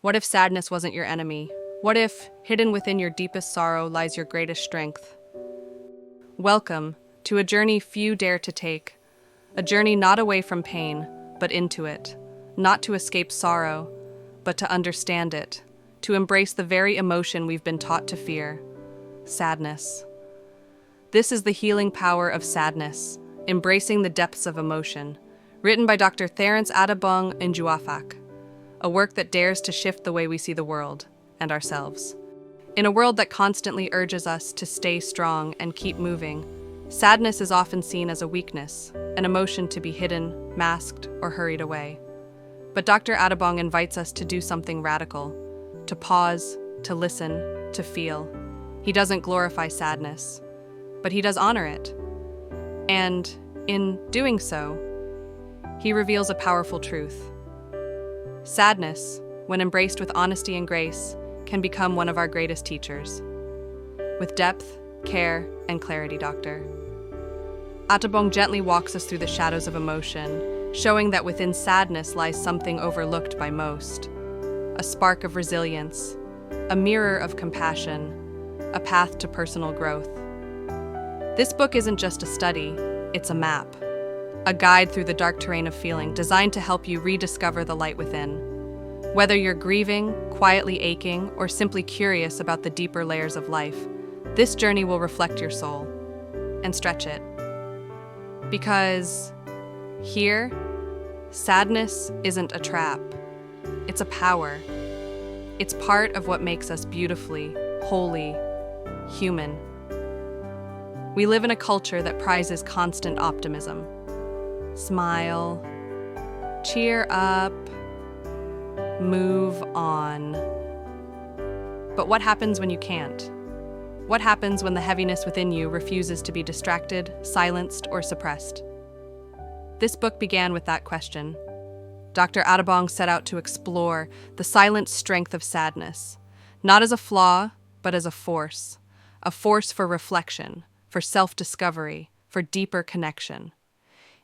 What if sadness wasn't your enemy? What if, hidden within your deepest sorrow, lies your greatest strength? Welcome to a journey few dare to take, a journey not away from pain, but into it, not to escape sorrow, but to understand it, to embrace the very emotion we've been taught to fear, sadness. This is the healing power of sadness, embracing the depths of emotion, written by Dr. Terence Adabong Njuafak, a work that dares to shift the way we see the world and ourselves. In a world that constantly urges us to stay strong and keep moving, sadness is often seen as a weakness, an emotion to be hidden, masked, or hurried away. But Dr. Adabong invites us to do something radical, to pause, to listen, to feel. He doesn't glorify sadness, but he does honor it. And in doing so, he reveals a powerful truth. Sadness, when embraced with honesty and grace, can become one of our greatest teachers. With depth, care, and clarity, Dr. Adabong gently walks us through the shadows of emotion, showing that within sadness lies something overlooked by most. A spark of resilience, a mirror of compassion, a path to personal growth. This book isn't just a study, it's a map. A guide through the dark terrain of feeling designed to help you rediscover the light within. Whether you're grieving, quietly aching, or simply curious about the deeper layers of life, this journey will reflect your soul and stretch it. Because here, sadness isn't a trap. It's a power. It's part of what makes us beautifully, wholly, human. We live in a culture that prizes constant optimism. Smile, cheer up, move on. But what happens when you can't? What happens when the heaviness within you refuses to be distracted, silenced, or suppressed? This book began with that question. Dr. Adabong set out to explore the silent strength of sadness, not as a flaw, but as a force for reflection, for self-discovery, for deeper connection.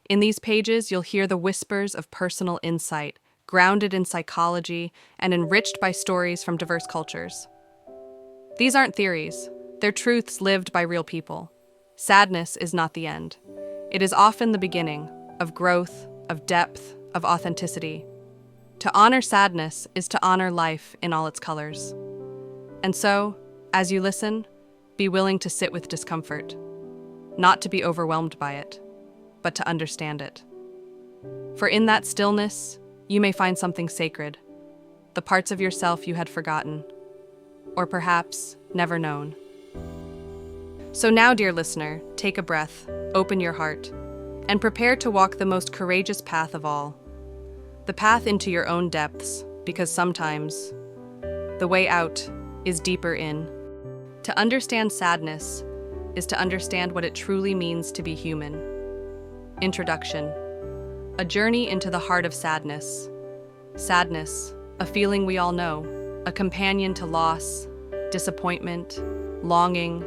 In these pages, you'll hear the whispers of personal insight, grounded in psychology and enriched by stories from diverse cultures. These aren't theories, they're truths lived by real people. Sadness is not the end. It is often the beginning of growth, of depth, of authenticity. To honor sadness is to honor life in all its colors. And so, as you listen, be willing to sit with discomfort, not to be overwhelmed by it, but to understand it. For in that stillness, you may find something sacred, the parts of yourself you had forgotten, or perhaps never known. So now, dear listener, take a breath, open your heart, and prepare to walk the most courageous path of all. The path into your own depths, because sometimes the way out is deeper in. To understand sadness is to understand what it truly means to be human. Introduction. A journey into the heart of sadness. Sadness, a feeling we all know, a companion to loss, disappointment, longing,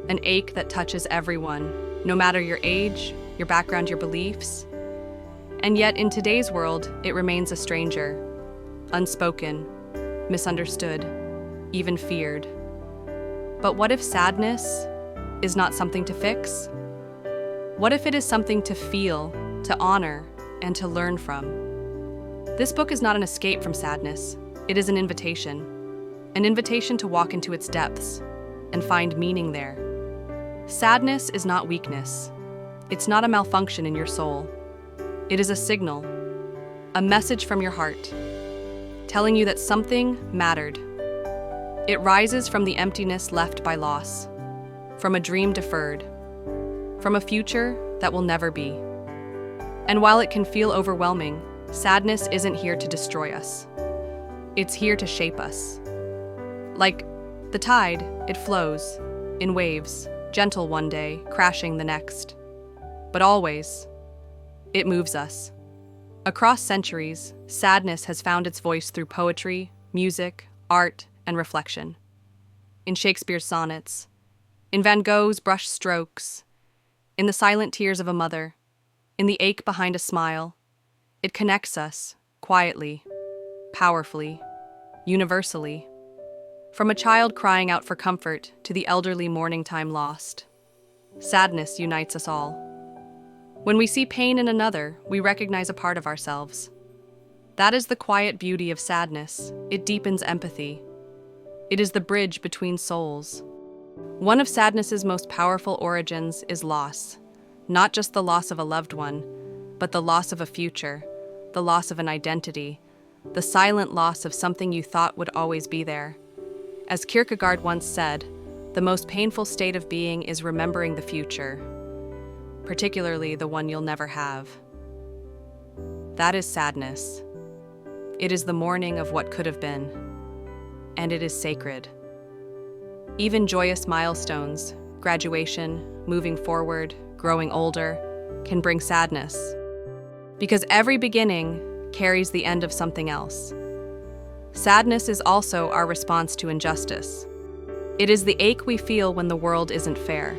an ache that touches everyone, no matter your age, your background, your beliefs. And yet in today's world, it remains a stranger, unspoken, misunderstood, even feared. But what if sadness is not something to fix? What if it is something to feel, to honor, and to learn from? This book is not an escape from sadness. It is an invitation to walk into its depths and find meaning there. Sadness is not weakness. It's not a malfunction in your soul. It is a signal, a message from your heart, telling you that something mattered. It rises from the emptiness left by loss, from a dream deferred, from a future that will never be. And while it can feel overwhelming, sadness isn't here to destroy us. It's here to shape us. Like the tide, it flows, in waves, gentle one day, crashing the next. But always, it moves us. Across centuries, sadness has found its voice through poetry, music, art, and reflection. In Shakespeare's sonnets, in Van Gogh's brush strokes, in the silent tears of a mother, in the ache behind a smile, it connects us, quietly, powerfully, universally. From a child crying out for comfort to the elderly mourning time lost. Sadness unites us all. When we see pain in another, we recognize a part of ourselves. That is the quiet beauty of sadness. It deepens empathy. It is the bridge between souls. One of sadness's most powerful origins is loss. Not just the loss of a loved one, but the loss of a future, the loss of an identity, the silent loss of something you thought would always be there. As Kierkegaard once said, the most painful state of being is remembering the future, particularly the one you'll never have. That is sadness. It is the mourning of what could have been, and it is sacred. Even joyous milestones, graduation, moving forward, growing older, can bring sadness, because every beginning carries the end of something else. Sadness is also our response to injustice. It is the ache we feel when the world isn't fair,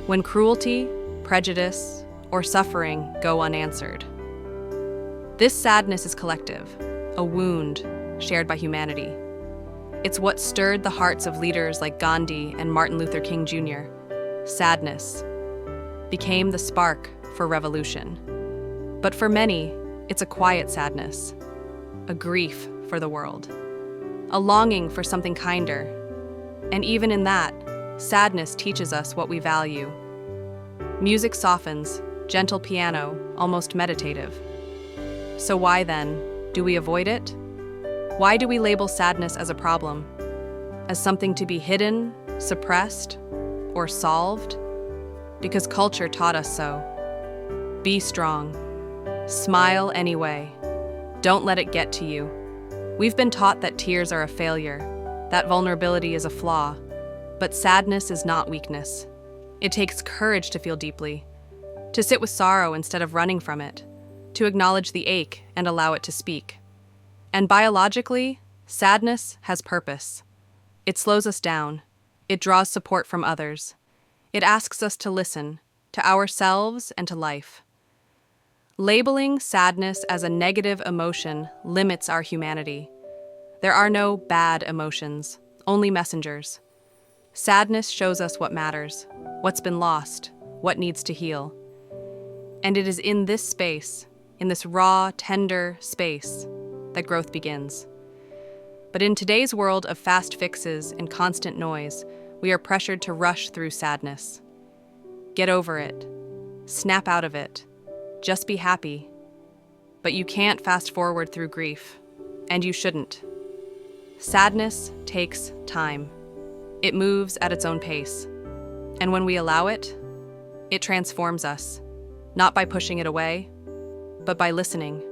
when cruelty, prejudice, or suffering go unanswered. This sadness is collective, a wound shared by humanity. It's what stirred the hearts of leaders like Gandhi and Martin Luther King Jr. Sadness became the spark for revolution. But for many, it's a quiet sadness, a grief for the world, a longing for something kinder. And even in that, sadness teaches us what we value. Music softens, gentle piano, almost meditative. So why then do we avoid it? Why do we label sadness as a problem? As something to be hidden, suppressed, or solved? Because culture taught us so. Be strong. Smile anyway. Don't let it get to you. We've been taught that tears are a failure, that vulnerability is a flaw, but sadness is not weakness. It takes courage to feel deeply, to sit with sorrow instead of running from it, to acknowledge the ache and allow it to speak. And biologically, sadness has purpose. It slows us down. It draws support from others. It asks us to listen, to ourselves and to life. Labeling sadness as a negative emotion limits our humanity. There are no bad emotions, only messengers. Sadness shows us what matters, what's been lost, what needs to heal. And it is in this space, in this raw, tender space, that growth begins. But in today's world of fast fixes and constant noise, we are pressured to rush through sadness. Get over it. Snap out of it. Just be happy. But you can't fast forward through grief, and you shouldn't. Sadness takes time. It moves at its own pace. And when we allow it, it transforms us, not by pushing it away, but by listening.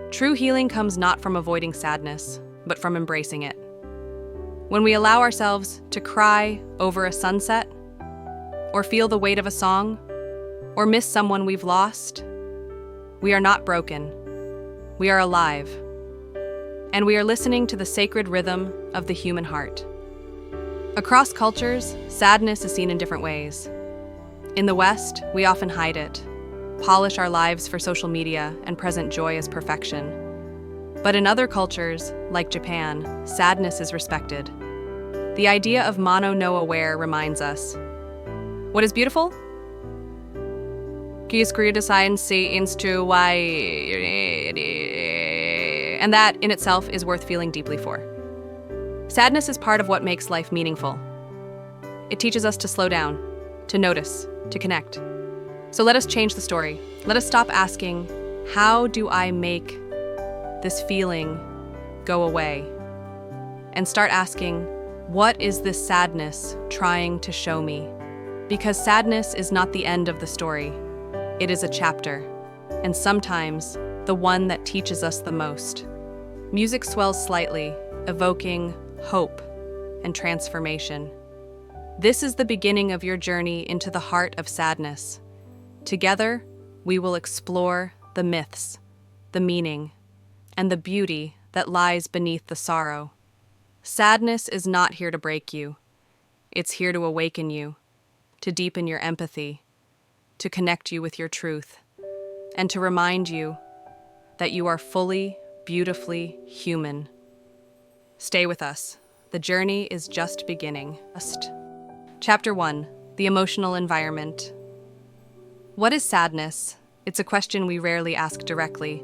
True healing comes not from avoiding sadness, but from embracing it. When we allow ourselves to cry over a sunset, or feel the weight of a song, or miss someone we've lost, we are not broken. We are alive. And we are listening to the sacred rhythm of the human heart. Across cultures, sadness is seen in different ways. In the West, we often hide it, polish our lives for social media, and present joy as perfection. But in other cultures, like Japan, sadness is respected. The idea of mono no aware reminds us, what is beautiful? And that in itself is worth feeling deeply for. Sadness is part of what makes life meaningful. It teaches us to slow down, to notice, to connect. So let us change the story. Let us stop asking, how do I make this feeling go away? And start asking, what is this sadness trying to show me? Because sadness is not the end of the story. It is a chapter, and sometimes the one that teaches us the most. Music swells slightly, evoking hope and transformation. This is the beginning of your journey into the heart of sadness. Together, we will explore the myths, the meaning, and the beauty that lies beneath the sorrow. Sadness is not here to break you. It's here to awaken you, to deepen your empathy, to connect you with your truth, and to remind you that you are fully, beautifully human. Stay with us. The journey is just beginning. Chapter 1. The Emotional Environment. What is sadness? It's a question we rarely ask directly,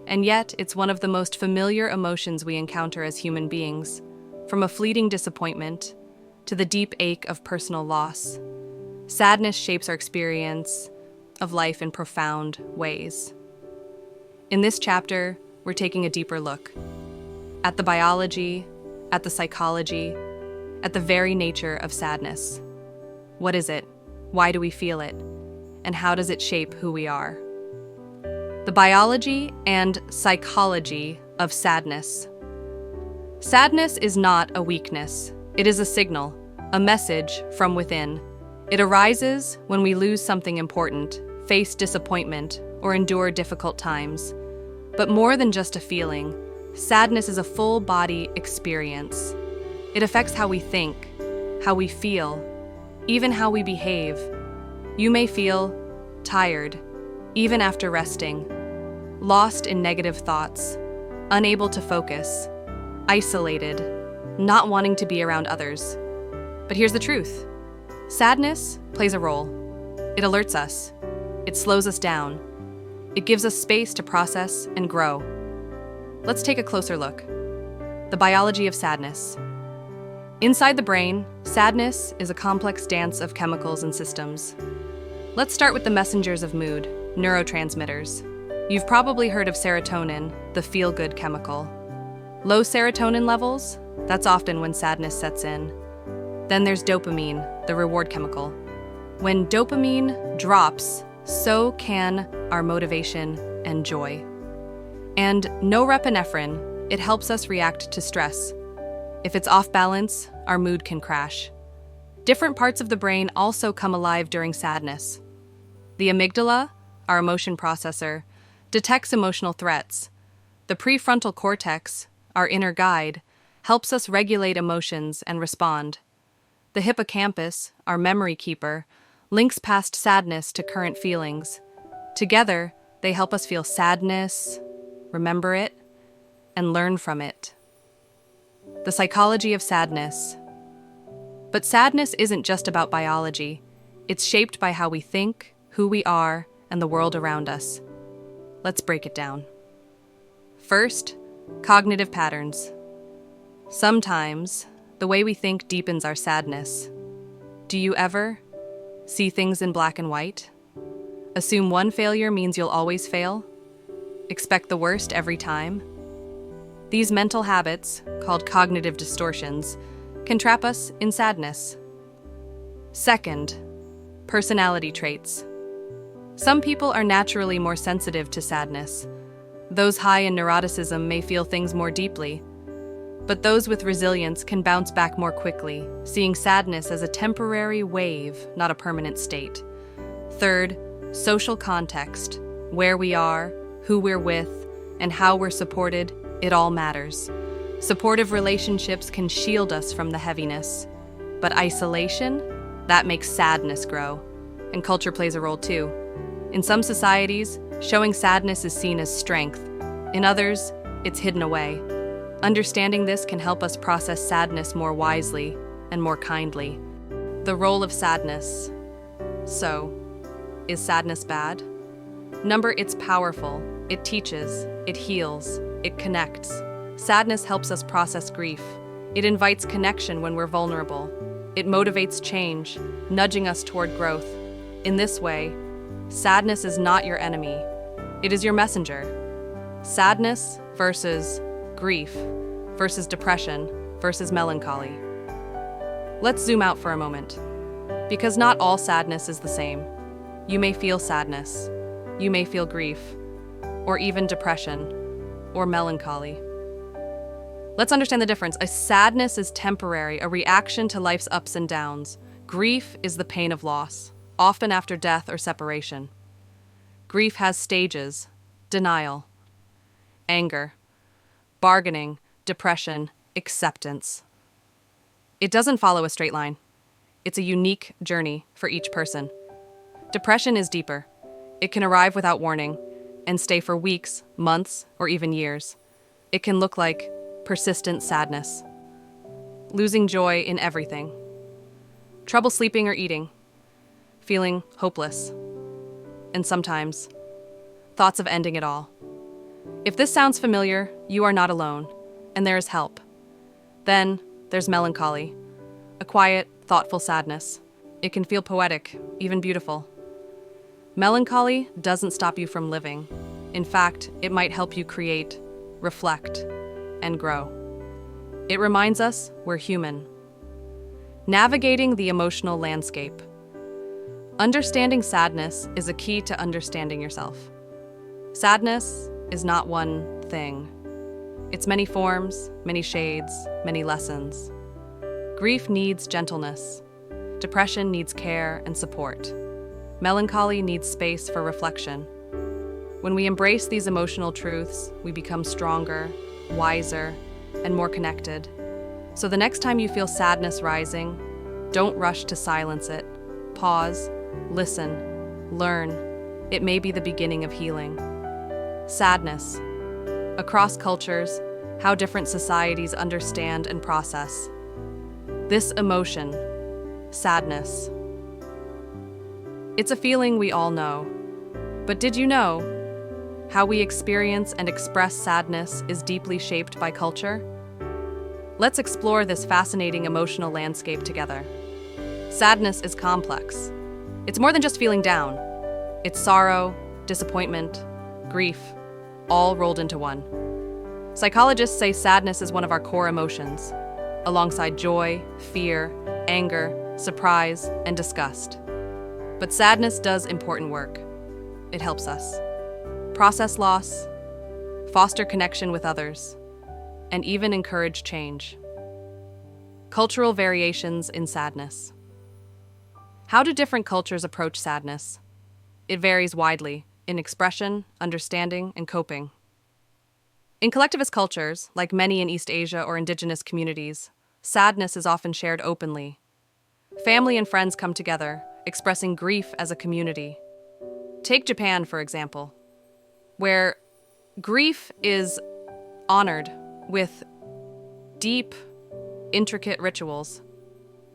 and yet it's one of the most familiar emotions we encounter as human beings, from a fleeting disappointment to the deep ache of personal loss. Sadness shapes our experience of life in profound ways. In this chapter, we're taking a deeper look at the biology, at the psychology, at the very nature of sadness. What is it? Why do we feel it? And how does it shape who we are? The biology and psychology of sadness. Sadness is not a weakness. It is a signal, a message from within. It arises when we lose something important, face disappointment, or endure difficult times. But more than just a feeling, sadness is a full-body experience. It affects how we think, how we feel, even how we behave. You may feel tired, even after resting, lost in negative thoughts, unable to focus, isolated, not wanting to be around others. But here's the truth. Sadness plays a role. It alerts us. It slows us down. It gives us space to process and grow. Let's take a closer look. The biology of sadness. Inside the brain, sadness is a complex dance of chemicals and systems. Let's start with the messengers of mood, neurotransmitters. You've probably heard of serotonin, the feel-good chemical. Low serotonin levels, that's often when sadness sets in. Then there's dopamine, the reward chemical. When dopamine drops, so can our motivation and joy. And norepinephrine, it helps us react to stress. If it's off balance, our mood can crash. Different parts of the brain also come alive during sadness. The amygdala, our emotion processor, detects emotional threats. The prefrontal cortex, our inner guide, helps us regulate emotions and respond. The hippocampus, our memory keeper, links past sadness to current feelings. Together, they help us feel sadness, remember it, and learn from it. The psychology of sadness. But sadness isn't just about biology. It's shaped by how we think, who we are, and the world around us. Let's break it down. First, cognitive patterns. Sometimes, the way we think deepens our sadness. Do you ever see things in black and white? Assume one failure means you'll always fail? Expect the worst every time? These mental habits, called cognitive distortions, can trap us in sadness. Second, personality traits. Some people are naturally more sensitive to sadness. Those high in neuroticism may feel things more deeply, but those with resilience can bounce back more quickly, seeing sadness as a temporary wave, not a permanent state. Third, social context. Where we are, who we're with, and how we're supported, it all matters. Supportive relationships can shield us from the heaviness, but isolation, that makes sadness grow. And culture plays a role too. In some societies, showing sadness is seen as strength. In others, it's hidden away. Understanding this can help us process sadness more wisely and more kindly. The role of sadness. So, is sadness bad? It's powerful. It teaches. It heals. It connects. Sadness helps us process grief. It invites connection when we're vulnerable. It motivates change, nudging us toward growth. In this way, sadness is not your enemy. It is your messenger. Sadness versus grief versus depression versus melancholy. Let's zoom out for a moment, because not all sadness is the same. You may feel sadness, you may feel grief, or even depression, or melancholy. Let's understand the difference. A sadness is temporary, a reaction to life's ups and downs. Grief is the pain of loss, often after death or separation. Grief has stages: denial, anger, bargaining, depression, acceptance. It doesn't follow a straight line. It's a unique journey for each person. Depression is deeper. It can arrive without warning and stay for weeks, months, or even years. It can look like persistent sadness. Losing joy in everything. Trouble sleeping or eating. Feeling hopeless. And sometimes, thoughts of ending it all. If this sounds familiar, you are not alone, and there is help. Then, there's melancholy, a quiet, thoughtful sadness. It can feel poetic, even beautiful. Melancholy doesn't stop you from living. In fact, it might help you create, reflect, and grow. It reminds us we're human. Navigating the emotional landscape. Understanding sadness is a key to understanding yourself. Sadness is not one thing. It's many forms, many shades, many lessons. Grief needs gentleness. Depression needs care and support. Melancholy needs space for reflection. When we embrace these emotional truths, we become stronger, wiser, and more connected. So the next time you feel sadness rising, don't rush to silence it. Pause, listen, learn. It may be the beginning of healing. Sadness. Across cultures, how different societies understand and process this emotion, sadness. It's a feeling we all know. But did you know how we experience and express sadness is deeply shaped by culture? Let's explore this fascinating emotional landscape together. Sadness is complex. It's more than just feeling down. It's sorrow, disappointment, grief, all rolled into one. Psychologists say sadness is one of our core emotions, alongside joy, fear, anger, surprise, and disgust. But sadness does important work. It helps us process loss, foster connection with others, and even encourage change. Cultural variations in sadness. How do different cultures approach sadness? It varies widely in expression, understanding, and coping. In collectivist cultures, like many in East Asia or indigenous communities, sadness is often shared openly. Family and friends come together, expressing grief as a community. Take Japan, for example, where grief is honored with deep, intricate rituals,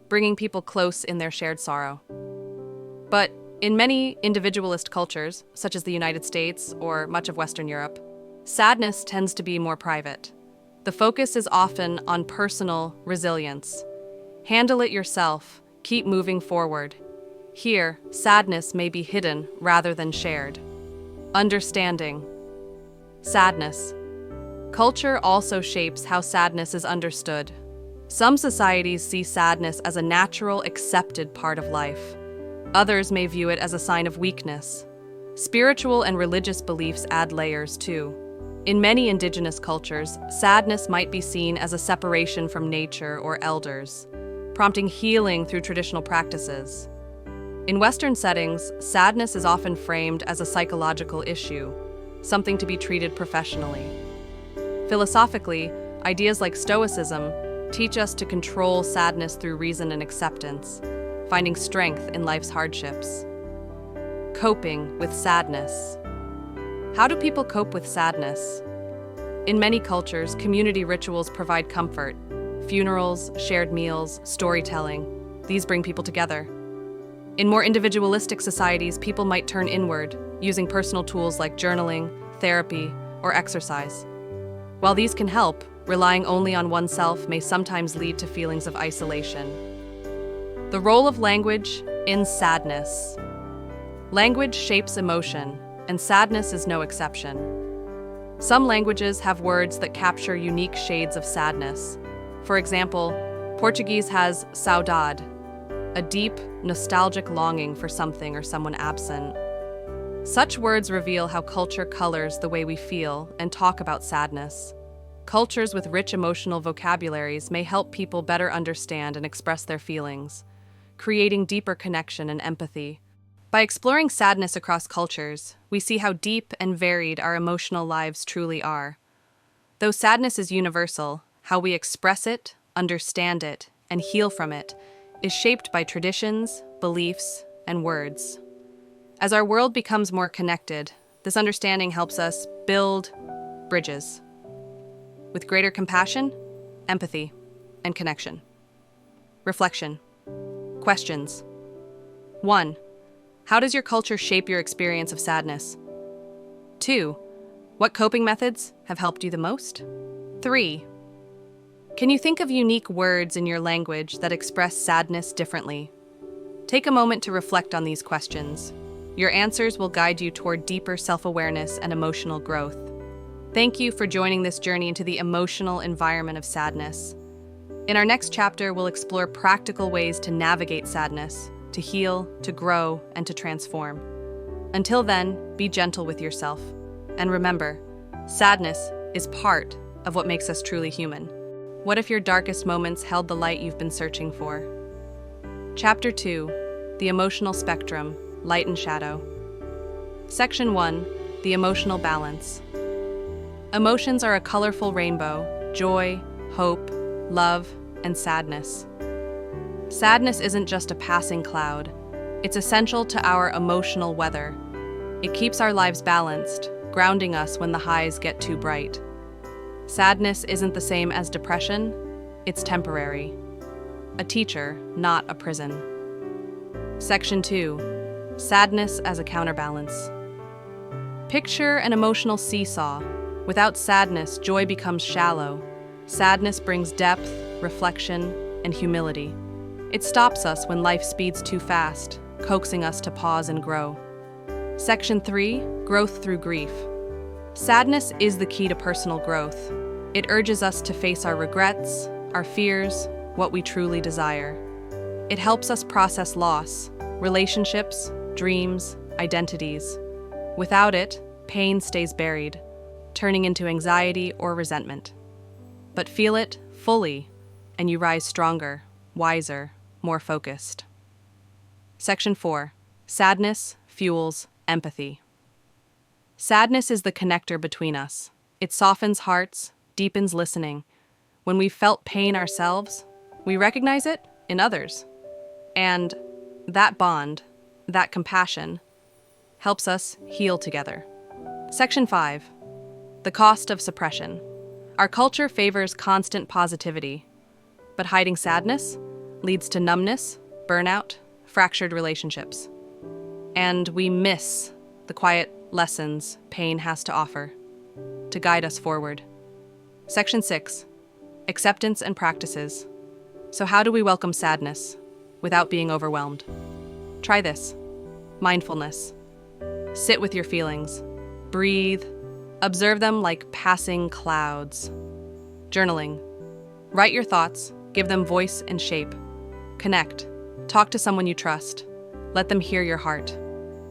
bringing people close in their shared sorrow. But in many individualist cultures, such as the United States or much of Western Europe, sadness tends to be more private. The focus is often on personal resilience. Handle it yourself, keep moving forward. Here, sadness may be hidden rather than shared. Understanding. Sadness. Culture also shapes how sadness is understood. Some societies see sadness as a natural, accepted part of life. Others may view it as a sign of weakness. Spiritual and religious beliefs add layers, too. In many indigenous cultures, sadness might be seen as a separation from nature or elders, prompting healing through traditional practices. In Western settings, sadness is often framed as a psychological issue, something to be treated professionally. Philosophically, ideas like Stoicism teach us to control sadness through reason and acceptance, finding strength in life's hardships. Coping with sadness. How do people cope with sadness? In many cultures, community rituals provide comfort. Funerals, shared meals, storytelling, these bring people together. In more individualistic societies, people might turn inward, using personal tools like journaling, therapy, or exercise. While these can help, relying only on oneself may sometimes lead to feelings of isolation. The role of language in sadness. Language shapes emotion, and sadness is no exception. Some languages have words that capture unique shades of sadness. For example, Portuguese has saudade, a deep, nostalgic longing for something or someone absent. Such words reveal how culture colors the way we feel and talk about sadness. Cultures with rich emotional vocabularies may help people better understand and express their feelings, creating deeper connection and empathy. By exploring sadness across cultures, we see how deep and varied our emotional lives truly are. Though sadness is universal, how we express it, understand it, and heal from it is shaped by traditions, beliefs, and words. As our world becomes more connected, this understanding helps us build bridges. with greater compassion, empathy, and connection. Reflection. Questions. 1. How does your culture shape your experience of sadness? 2. What coping methods have helped you the most? 3. Can you think of unique words in your language that express sadness differently? Take a moment to reflect on these questions. Your answers will guide you toward deeper self-awareness and emotional growth. Thank you for joining this journey into the emotional environment of sadness. In our next chapter, we'll explore practical ways to navigate sadness, to heal, to grow, and to transform. Until then, be gentle with yourself. And remember, sadness is part of what makes us truly human. What if your darkest moments held the light you've been searching for? Chapter 2, The Emotional Spectrum, Light and Shadow. Section 1, The Emotional Balance. Emotions are a colorful rainbow: joy, hope, love, and sadness. Sadness isn't just a passing cloud. It's essential to our emotional weather. It keeps our lives balanced, grounding us when the highs get too bright. Sadness isn't the same as depression. It's temporary. A teacher, not a prison. Section 2. Sadness as a counterbalance. Picture an emotional seesaw. Without sadness, joy becomes shallow. Sadness brings depth, reflection, and humility. It stops us when life speeds too fast, coaxing us to pause and grow. Section 3. Growth through grief. Sadness is the key to personal growth. It urges us to face our regrets, our fears, what we truly desire. It helps us process loss, relationships, dreams, identities. Without it, pain stays buried, turning into anxiety or resentment. But feel it fully, and you rise stronger, wiser, more focused. Section 4. Sadness fuels empathy. Sadness is the connector between us. It softens hearts, deepens listening. When we've felt pain ourselves, we recognize it in others. And that bond, that compassion, helps us heal together. Section 5. The cost of suppression. Our culture favors constant positivity, but hiding sadness leads to numbness, burnout, fractured relationships. And we miss the quiet lessons pain has to offer to guide us forward. Section 6. Acceptance and practices. So how do we welcome sadness without being overwhelmed? Try this. Mindfulness. Sit with your feelings. Breathe. Observe them like passing clouds. Journaling. Write your thoughts. Give them voice and shape. Connect. Talk to someone you trust. Let them hear your heart.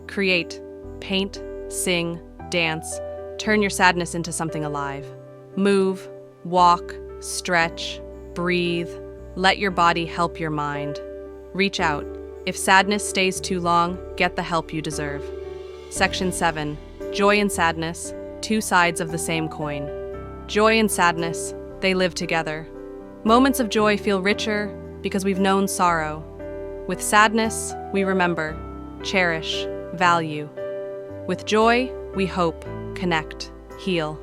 Create. Paint. Sing. Dance. Turn your sadness into something alive. Move. Walk. Stretch. Breathe. Let your body help your mind. Reach out. If sadness stays too long, get the help you deserve. Section 7. Joy and sadness, two sides of the same coin. Joy and sadness, they live together. Moments of joy feel richer because we've known sorrow. With sadness, we remember, cherish, value. With joy, we hope, connect, heal.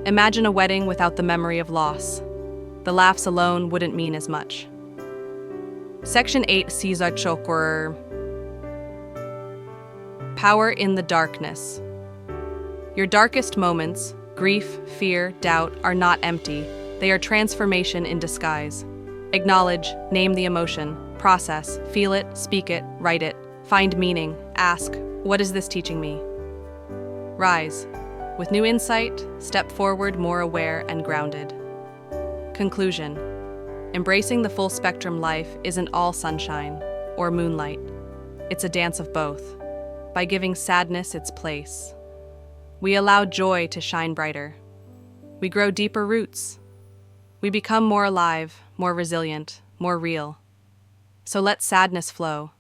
Imagine a wedding without the memory of loss. The laughs alone wouldn't mean as much. Section 8. Caesar Chokur. Power in the darkness. Your darkest moments, grief, fear, doubt, are not empty. They are transformation in disguise. Acknowledge, name the emotion, process, feel it, speak it, write it, find meaning, ask, what is this teaching me? Rise. With new insight, step forward more aware and grounded. Conclusion. Embracing the full spectrum life isn't all sunshine or moonlight. It's a dance of both. By giving sadness its place, we allow joy to shine brighter. We grow deeper roots. We become more alive, more resilient, more real. So let sadness flow.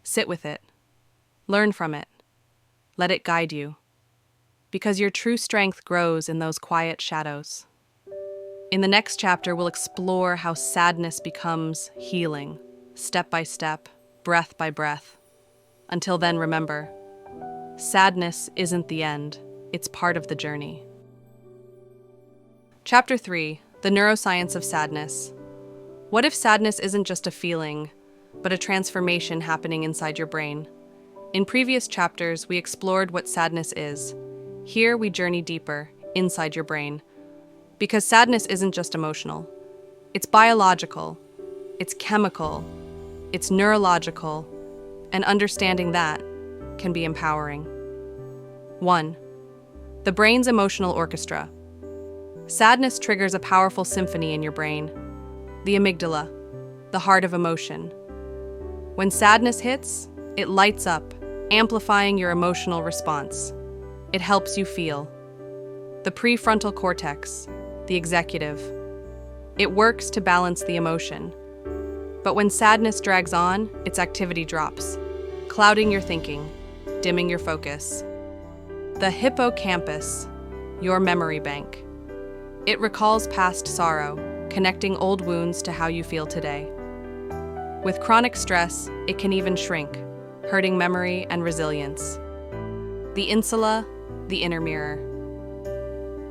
Sit with it. Learn from it. Let it guide you. Because your true strength grows in those quiet shadows. In the next chapter, we'll explore how sadness becomes healing, step by step, breath by breath. Until then, remember, sadness isn't the end, it's part of the journey. Chapter 3: The Neuroscience of Sadness. What if sadness isn't just a feeling, but a transformation happening inside your brain? In previous chapters, we explored what sadness is. Here, we journey deeper, inside your brain. Because sadness isn't just emotional. It's biological, it's chemical, it's neurological, and understanding that can be empowering. 1. The brain's emotional orchestra. Sadness triggers a powerful symphony in your brain. The amygdala, the heart of emotion. When sadness hits, it lights up, amplifying your emotional response. It helps you feel. The prefrontal cortex, the executive. It works to balance the emotion. But when sadness drags on, its activity drops, clouding your thinking, dimming your focus. The hippocampus, your memory bank. It recalls past sorrow, connecting old wounds to how you feel today. With chronic stress, it can even shrink, hurting memory and resilience. The insula, the inner mirror.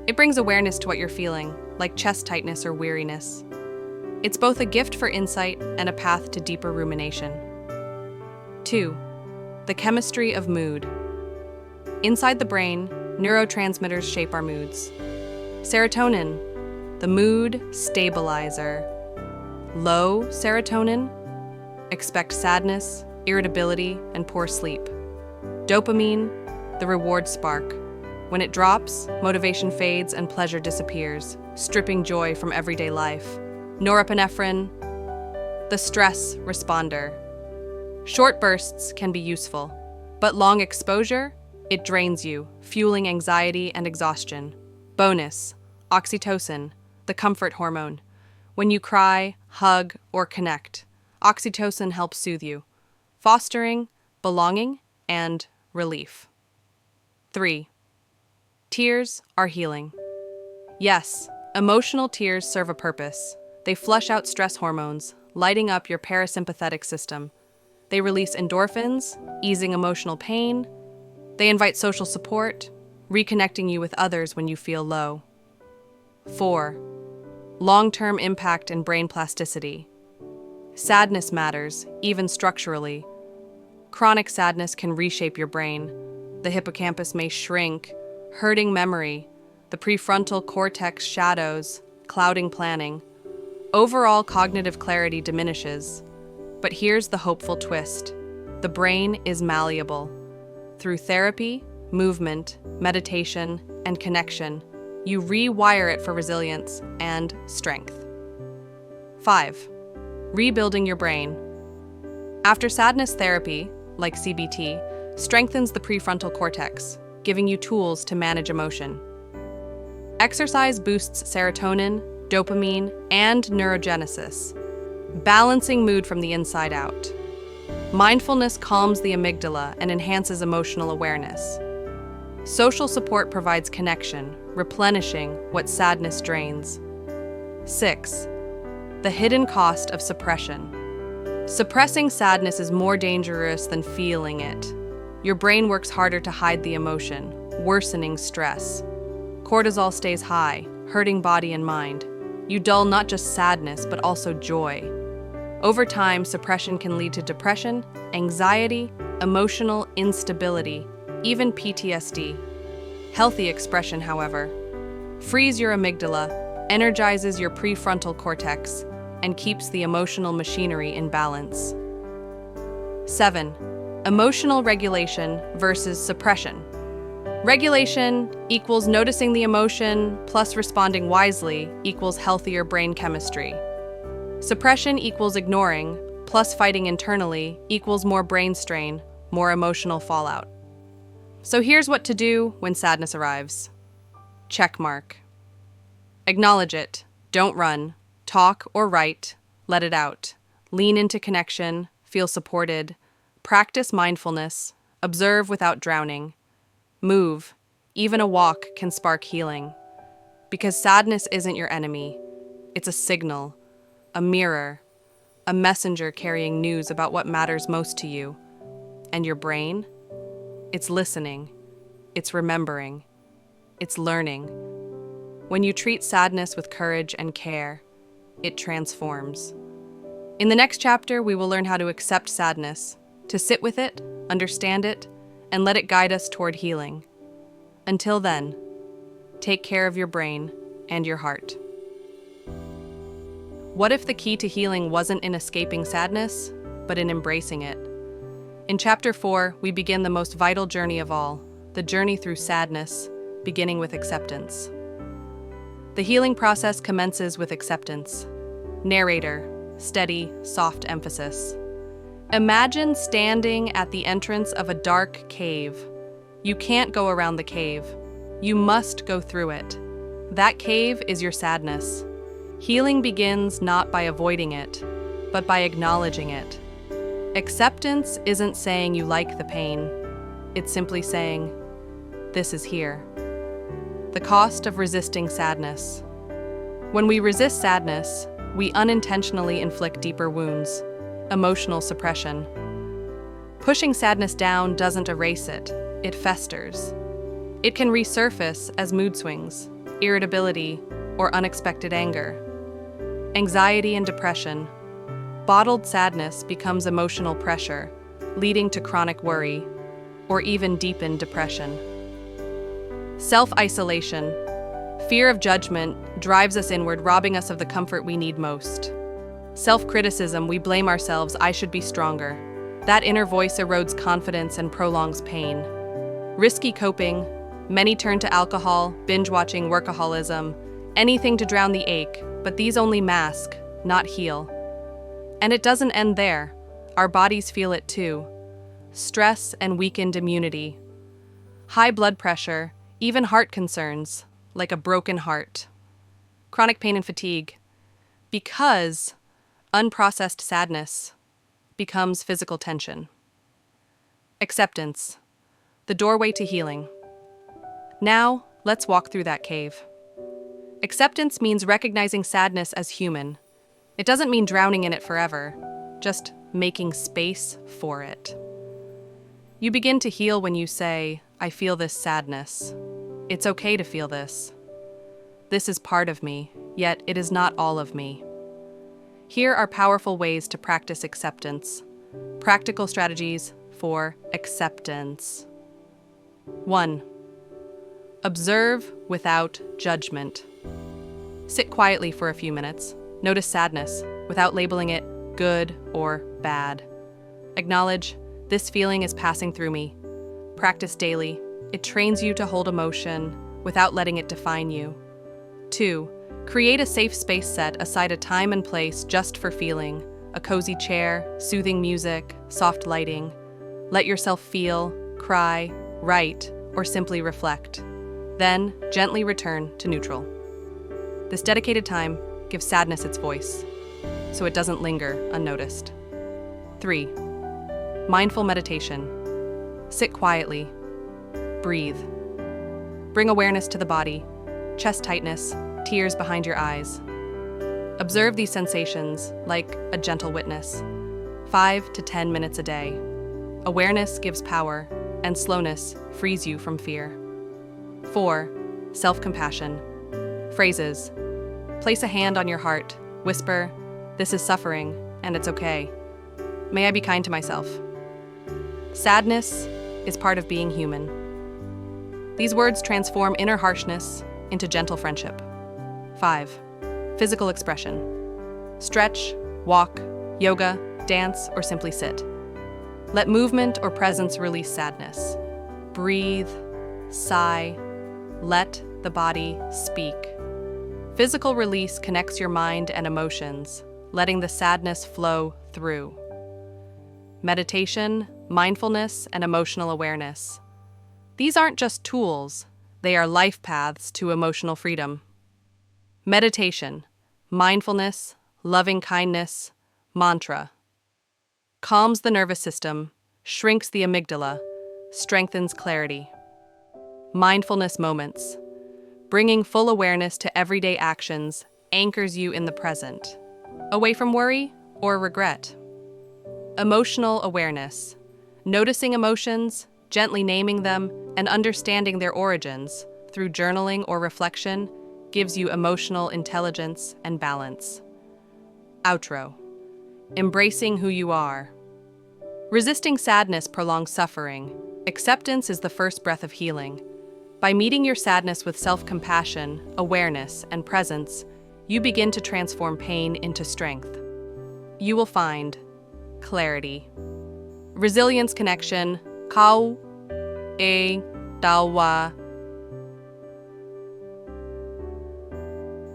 It brings awareness to what you're feeling, like chest tightness or weariness. It's both a gift for insight and a path to deeper rumination. 2. The chemistry of mood. Inside the brain, neurotransmitters shape our moods. Serotonin, the mood stabilizer. Low serotonin, expect sadness, irritability, and poor sleep. Dopamine, the reward spark. When it drops, motivation fades and pleasure disappears, stripping joy from everyday life. Norepinephrine, the stress responder. Short bursts can be useful, but long exposure, it drains you, fueling anxiety and exhaustion. Bonus, oxytocin, the comfort hormone. When you cry, hug, or connect, oxytocin helps soothe you, fostering belonging and relief. 3. Tears are healing. Yes, emotional tears serve a purpose. They flush out stress hormones, lighting up your parasympathetic system. They release endorphins, easing emotional pain. They invite social support, reconnecting you with others when you feel low. 4. Long-term impact in brain plasticity. Sadness matters, even structurally. Chronic sadness can reshape your brain. The hippocampus may shrink, hurting memory. The prefrontal cortex shadows, clouding planning. Overall cognitive clarity diminishes. But here's the hopeful twist. The brain is malleable. Through therapy, movement, meditation, and connection, you rewire it for resilience and strength. 5. Rebuilding your brain. After sadness therapy, like CBT, strengthens the prefrontal cortex, giving you tools to manage emotion. Exercise boosts serotonin, dopamine, and neurogenesis, balancing mood from the inside out. Mindfulness calms the amygdala and enhances emotional awareness. Social support provides connection, replenishing what sadness drains. 6. The hidden cost of suppression. Suppressing sadness is more dangerous than feeling it. Your brain works harder to hide the emotion, worsening stress. Cortisol stays high, hurting body and mind. You dull not just sadness, but also joy. Over time, suppression can lead to depression, anxiety, emotional instability, even PTSD. Healthy expression, however, frees your amygdala, energizes your prefrontal cortex, and keeps the emotional machinery in balance. 7. Emotional regulation versus suppression. Regulation equals noticing the emotion plus responding wisely equals healthier brain chemistry. Suppression equals ignoring plus fighting internally equals more brain strain, more emotional fallout. So here's what to do when sadness arrives. Check mark. Acknowledge it. Don't run. Talk or write. Let it out. Lean into connection. Feel supported. Practice mindfulness. Observe without drowning. Move. Even a walk can spark healing. Because sadness isn't your enemy. It's a signal, a mirror, a messenger carrying news about what matters most to you. And your brain? It's listening. It's remembering. It's learning. When you treat sadness with courage and care, it transforms. In the next chapter, we will learn how to accept sadness, to sit with it, understand it, and let it guide us toward healing. Until then, take care of your brain and your heart. What if the key to healing wasn't in escaping sadness, but in embracing it? In Chapter 4, we begin the most vital journey of all, the journey through sadness, beginning with acceptance. The healing process commences with acceptance. Narrator, steady, soft emphasis. Imagine standing at the entrance of a dark cave. You can't go around the cave. You must go through it. That cave is your sadness. Healing begins not by avoiding it, but by acknowledging it. Acceptance isn't saying you like the pain. It's simply saying, this is here. The cost of resisting sadness. When we resist sadness, we unintentionally inflict deeper wounds, emotional suppression. Pushing sadness down doesn't erase it, it festers. It can resurface as mood swings, irritability, or unexpected anger. Anxiety and depression. Bottled sadness becomes emotional pressure, leading to chronic worry, or even deepened depression. Self-isolation. Fear of judgment drives us inward, robbing us of the comfort we need most. Self-criticism, we blame ourselves, I should be stronger. That inner voice erodes confidence and prolongs pain. Risky coping, many turn to alcohol, binge-watching, workaholism, anything to drown the ache, but these only mask, not heal. And it doesn't end there. Our bodies feel it too. Stress and weakened immunity. High blood pressure, even heart concerns, like a broken heart. Chronic pain and fatigue. Because unprocessed sadness becomes physical tension. Acceptance, the doorway to healing. Now, let's walk through that cave. Acceptance means recognizing sadness as human. It doesn't mean drowning in it forever, just making space for it. You begin to heal when you say, I feel this sadness. It's okay to feel this. This is part of me, yet it is not all of me. Here are powerful ways to practice acceptance. Practical strategies for acceptance. 1. Observe without judgment. Sit quietly for a few minutes. Notice sadness without labeling it good or bad. Acknowledge, this feeling is passing through me. Practice daily. It trains you to hold emotion without letting it define you. 2. Create a safe space, set aside a time and place just for feeling. A cozy chair, soothing music, soft lighting. Let yourself feel, cry, write, or simply reflect. Then, gently return to neutral. This dedicated time gives sadness its voice, so it doesn't linger unnoticed. 3. Mindful meditation. Sit quietly. Breathe. Bring awareness to the body, chest tightness, tears behind your eyes. Observe these sensations like a gentle witness. 5 to 10 minutes a day. Awareness gives power, and slowness frees you from fear. 4. Self-compassion. Phrases. Place a hand on your heart. Whisper, this is suffering, and it's okay. May I be kind to myself. Sadness is part of being human. These words transform inner harshness into gentle friendship. 5. Physical expression. Stretch, walk, yoga, dance, or simply sit. Let movement or presence release sadness. Breathe, sigh, let the body speak. Physical release connects your mind and emotions, letting the sadness flow through. Meditation, mindfulness, and emotional awareness. These aren't just tools, they are life paths to emotional freedom. Meditation, mindfulness, loving kindness, mantra. Calms the nervous system, shrinks the amygdala, strengthens clarity. Mindfulness moments. Bringing full awareness to everyday actions anchors you in the present, away from worry or regret. Emotional awareness. Noticing emotions, gently naming them, and understanding their origins through journaling or reflection gives you emotional intelligence and balance. Outro. Embracing who you are. Resisting sadness prolongs suffering. Acceptance is the first breath of healing. By meeting your sadness with self-compassion, awareness, and presence, you begin to transform pain into strength. You will find clarity. Resilience connection. Kau e dawa.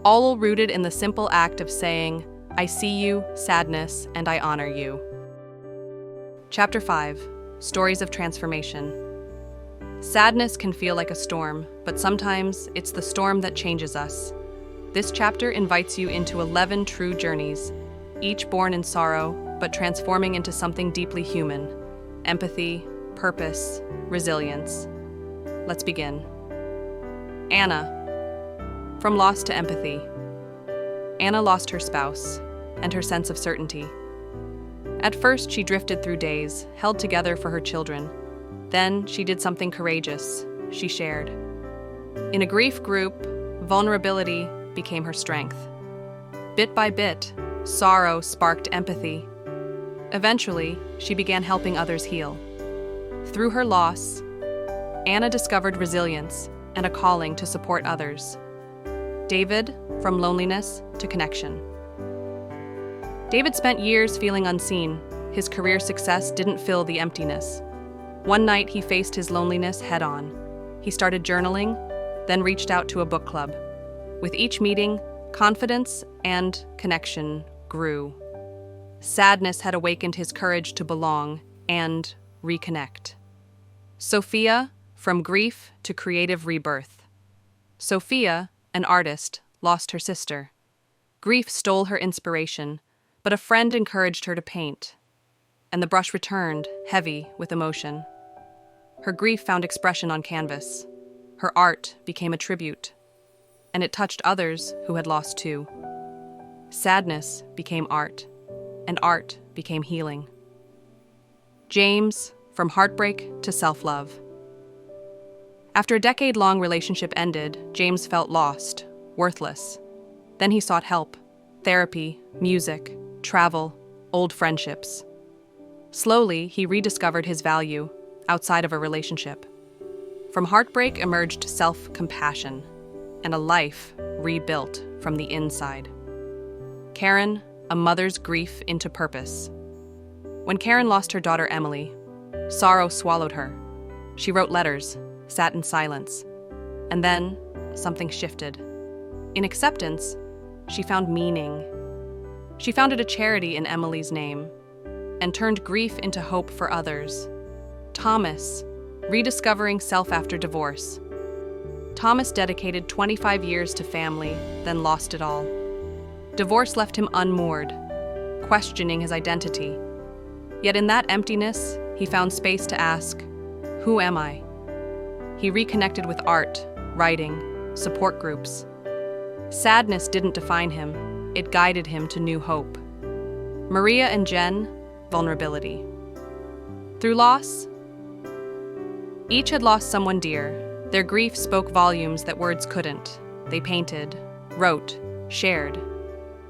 All rooted in the simple act of saying, I see you, sadness, and I honor you. Chapter 5. Stories of Transformation. Sadness can feel like a storm, but sometimes it's the storm that changes us. This chapter invites you into 11 true journeys, each born in sorrow, but transforming into something deeply human: empathy, purpose, resilience. Let's begin. Anna. From loss to empathy. Anna lost her spouse and her sense of certainty. At first, she drifted through days, held together for her children. Then, she did something courageous. She shared. In a grief group, vulnerability became her strength. Bit by bit, sorrow sparked empathy. Eventually, she began helping others heal. Through her loss, Anna discovered resilience and a calling to support others. David, from loneliness to connection. David spent years feeling unseen. His career success didn't fill the emptiness. One night, he faced his loneliness head-on. He started journaling, then reached out to a book club. With each meeting, confidence and connection grew. Sadness had awakened his courage to belong and reconnect. Sophia, from grief to creative rebirth. Sophia, an artist, lost her sister. Grief stole her inspiration, but a friend encouraged her to paint, and the brush returned, heavy with emotion. Her grief found expression on canvas. Her art became a tribute, and it touched others who had lost too. Sadness became art, and art became healing. James, from heartbreak to self-love. After a decade-long relationship ended, James felt lost, worthless. Then he sought help: therapy, music, travel, old friendships. Slowly, he rediscovered his value outside of a relationship. From heartbreak emerged self-compassion and a life rebuilt from the inside. Karen, a mother's grief into purpose. When Karen lost her daughter Emily, sorrow swallowed her. She wrote letters, sat in silence, and then something shifted. In acceptance, she found meaning. She founded a charity in Emily's name and turned grief into hope for others. Thomas, rediscovering self after divorce. Thomas dedicated 25 years to family, then lost it all. Divorce left him unmoored, questioning his identity. Yet in that emptiness, he found space to ask, "Who am I?" He reconnected with art, writing, support groups. Sadness didn't define him, it guided him to new hope. Maria and Jen, vulnerability. Through loss, each had lost someone dear. Their grief spoke volumes that words couldn't. They painted, wrote, shared.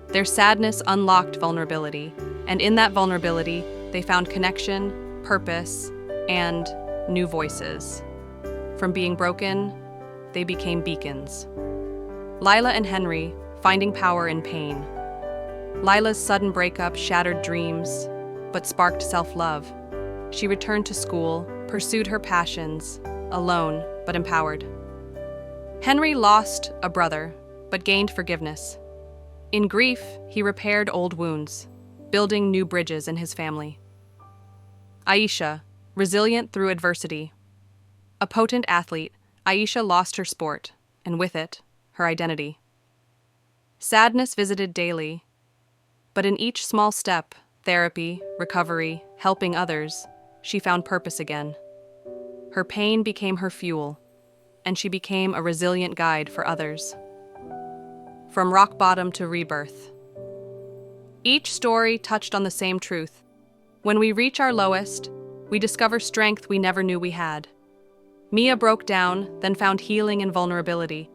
Their sadness unlocked vulnerability, and in that vulnerability, they found connection, purpose, and new voices. From being broken, they became beacons. Lila and Henry, finding power in pain. Lila's sudden breakup shattered dreams, but sparked self-love. She returned to school, pursued her passions, alone but empowered. Henry lost a brother, but gained forgiveness. In grief, he repaired old wounds, building new bridges in his family. Aisha, resilient through adversity. A potent athlete, Aisha lost her sport, and with it, her identity. Sadness visited daily, but in each small step, therapy, recovery, helping others, she found purpose again. Her pain became her fuel, and she became a resilient guide for others. From rock bottom to rebirth. Each story touched on the same truth. When we reach our lowest, we discover strength we never knew we had. Mia broke down, then found healing in vulnerability.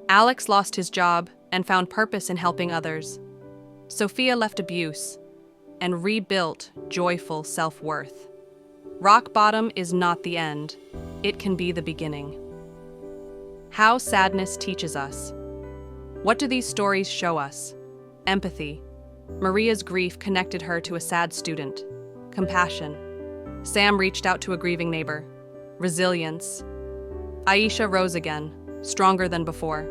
Alex lost his job and found purpose in helping others. Sophia left abuse and rebuilt joyful self-worth. Rock bottom is not the end. It can be the beginning. How sadness teaches us. What do these stories show us? Empathy. Maria's grief connected her to a sad student. Compassion. Sam reached out to a grieving neighbor. Resilience. Aisha rose again, stronger than before.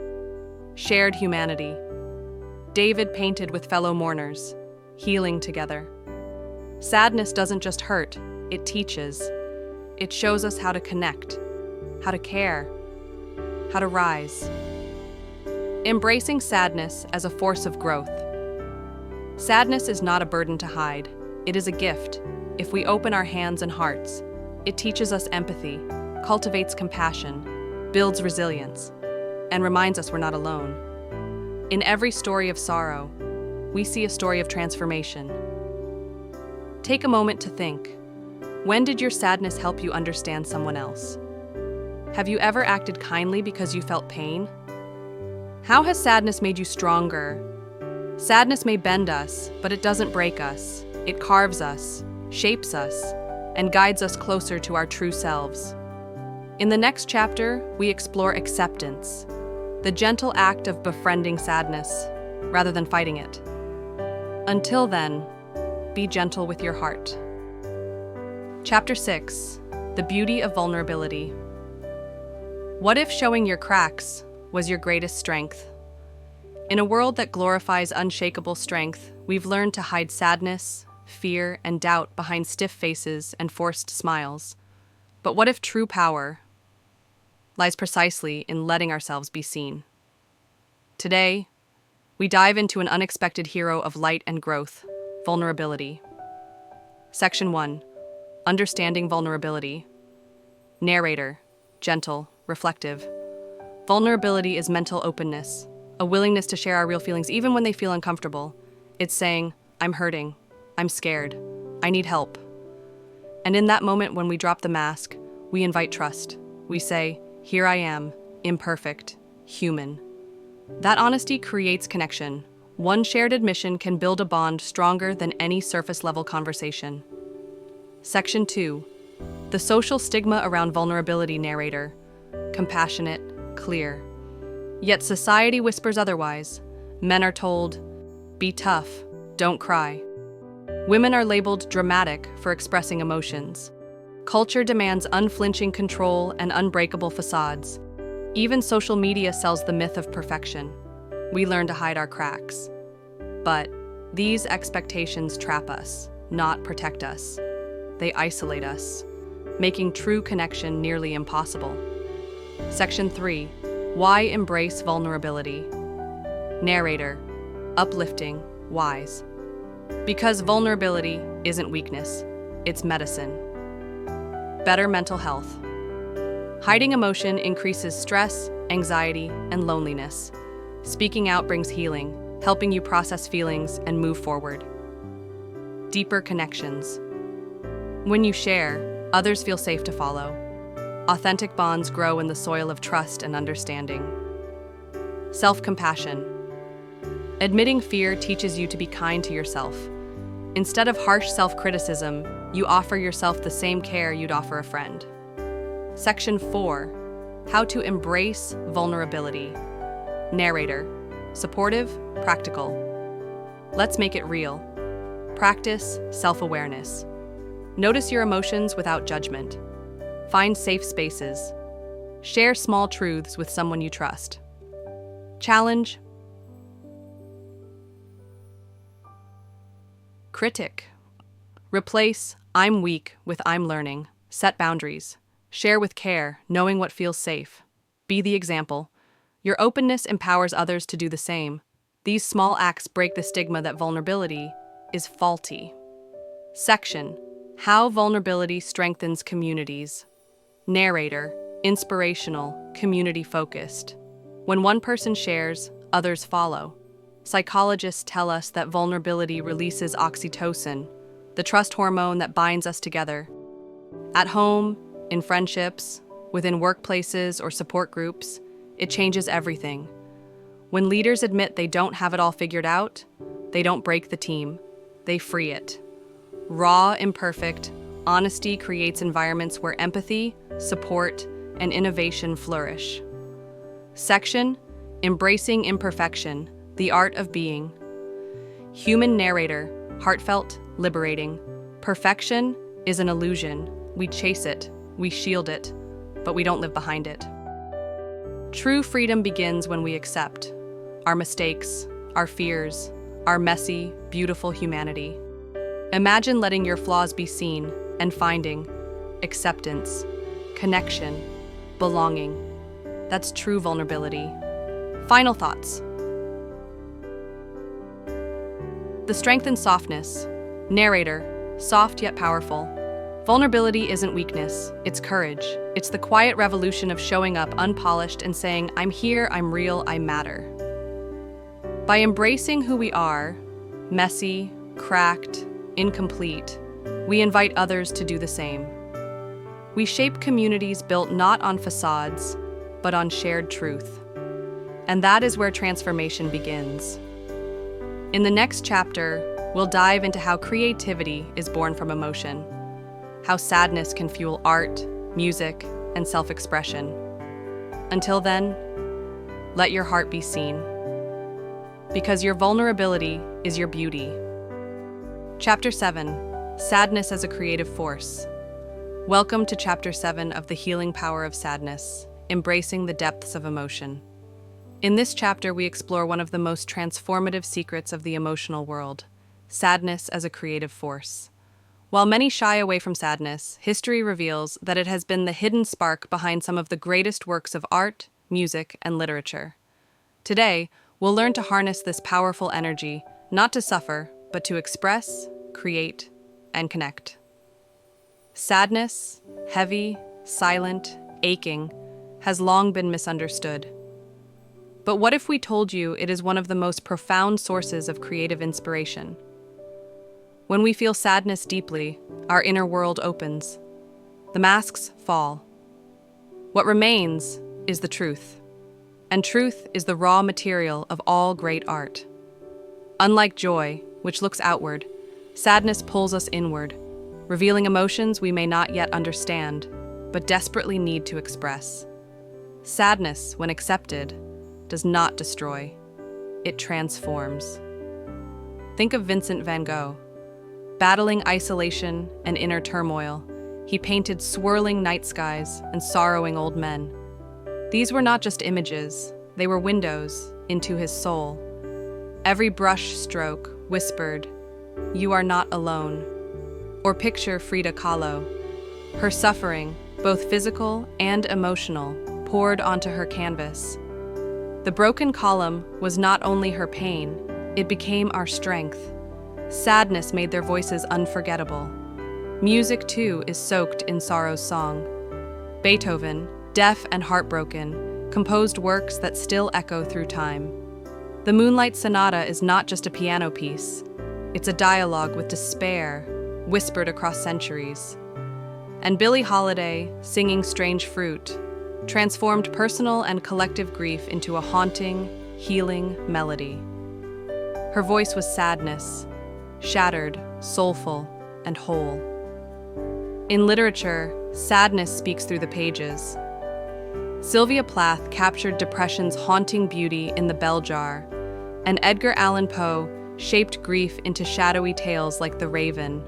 Shared humanity. David painted with fellow mourners, healing together. Sadness doesn't just hurt, it teaches. It shows us how to connect, how to care, how to rise. Embracing sadness as a force of growth. Sadness is not a burden to hide. It is a gift. If we open our hands and hearts, it teaches us empathy, cultivates compassion, builds resilience, and reminds us we're not alone. In every story of sorrow, we see a story of transformation. Take a moment to think. When did your sadness help you understand someone else? Have you ever acted kindly because you felt pain? How has sadness made you stronger? Sadness may bend us, but it doesn't break us. It carves us, shapes us, and guides us closer to our true selves. In the next chapter, we explore acceptance, the gentle act of befriending sadness rather than fighting it. Until then, be gentle with your heart. Chapter 6. The Beauty of Vulnerability. What if showing your cracks was your greatest strength? In a world that glorifies unshakable strength, we've learned to hide sadness, fear, and doubt behind stiff faces and forced smiles. But what if true power lies precisely in letting ourselves be seen? Today, we dive into an unexpected hero of light and growth, vulnerability. Section 1. Understanding vulnerability. Narrator. Gentle, reflective. Vulnerability is mental openness, a willingness to share our real feelings even when they feel uncomfortable. It's saying, I'm hurting, I'm scared, I need help. And in that moment when we drop the mask, we invite trust. We say, here I am, imperfect, human. That honesty creates connection. One shared admission can build a bond stronger than any surface-level conversation. Section 2. The social stigma around vulnerability. Narrator. Compassionate, clear. Yet society whispers otherwise. Men are told, be tough, don't cry. Women are labeled dramatic for expressing emotions. Culture demands unflinching control and unbreakable facades. Even social media sells the myth of perfection. We learn to hide our cracks. But these expectations trap us, not protect us. They isolate us, making true connection nearly impossible. Section 3. Why embrace vulnerability? Narrator. Uplifting, wise. Because vulnerability isn't weakness, it's medicine. Better mental health. Hiding emotion increases stress, anxiety, and loneliness. Speaking out brings healing, helping you process feelings and move forward. Deeper connections. When you share, others feel safe to follow. Authentic bonds grow in the soil of trust and understanding. Self-compassion. Admitting fear teaches you to be kind to yourself. Instead of harsh self-criticism, you offer yourself the same care you'd offer a friend. Section 4. How to embrace vulnerability. Narrator. Supportive, practical. Let's make it real. Practice self-awareness. Notice your emotions without judgment. Find safe spaces. Share small truths with someone you trust. Challenge. Critic. Replace I'm weak with I'm learning. Set boundaries. Share with care, knowing what feels safe. Be the example. Your openness empowers others to do the same. These small acts break the stigma that vulnerability is faulty. Section. How vulnerability strengthens communities. Narrator. Inspirational, community-focused. When one person shares, others follow. Psychologists tell us that vulnerability releases oxytocin, the trust hormone that binds us together. At home, in friendships, within workplaces or support groups, it changes everything. When leaders admit they don't have it all figured out, they don't break the team, they free it. Raw, imperfect, honesty creates environments where empathy, support, and innovation flourish. Section: Embracing Imperfection, the Art of Being. Human narrator, heartfelt, liberating. Perfection is an illusion. We chase it, we shield it, but we don't live behind it. True freedom begins when we accept our mistakes, our fears, our messy, beautiful humanity. Imagine letting your flaws be seen and finding acceptance, connection, belonging. That's true vulnerability. Final thoughts. The strength and softness. Narrator, soft yet powerful. Vulnerability isn't weakness, it's courage. It's the quiet revolution of showing up unpolished and saying, I'm here, I'm real, I matter. By embracing who we are, messy, cracked, incomplete, we invite others to do the same. We shape communities built not on facades, but on shared truth. And that is where transformation begins. In the next chapter, we'll dive into how creativity is born from emotion, how sadness can fuel art, music, and self-expression. Until then, let your heart be seen, because your vulnerability is your beauty. Chapter 7: Sadness as a Creative Force. Welcome to Chapter 7 of The Healing Power of Sadness, Embracing the Depths of Emotion. In this chapter, we explore one of the most transformative secrets of the emotional world: sadness as a creative force. While many shy away from sadness, history reveals that it has been the hidden spark behind some of the greatest works of art, music, and literature. Today, we'll learn to harness this powerful energy, not to suffer, but to express, create, and connect. Sadness, heavy, silent, aching, has long been misunderstood. But what if we told you it is one of the most profound sources of creative inspiration? When we feel sadness deeply, our inner world opens. The masks fall. What remains is the truth. And truth is the raw material of all great art. Unlike joy, which looks outward, sadness pulls us inward, revealing emotions we may not yet understand, but desperately need to express. Sadness, when accepted, does not destroy. It transforms. Think of Vincent van Gogh. Battling isolation and inner turmoil, he painted swirling night skies and sorrowing old men. These were not just images, they were windows into his soul. Every brush stroke whispered, "You are not alone." Or picture Frida Kahlo. Her suffering, both physical and emotional, poured onto her canvas. The broken column was not only her pain, it became our strength. Sadness made their voices unforgettable. Music, too, is soaked in sorrow's song. Beethoven, deaf and heartbroken, composed works that still echo through time. The Moonlight Sonata is not just a piano piece. It's a dialogue with despair, whispered across centuries. And Billie Holiday, singing Strange Fruit, transformed personal and collective grief into a haunting, healing melody. Her voice was sadness, shattered, soulful, and whole. In literature, sadness speaks through the pages. Sylvia Plath captured depression's haunting beauty in The Bell Jar, and Edgar Allan Poe shaped grief into shadowy tales like The Raven.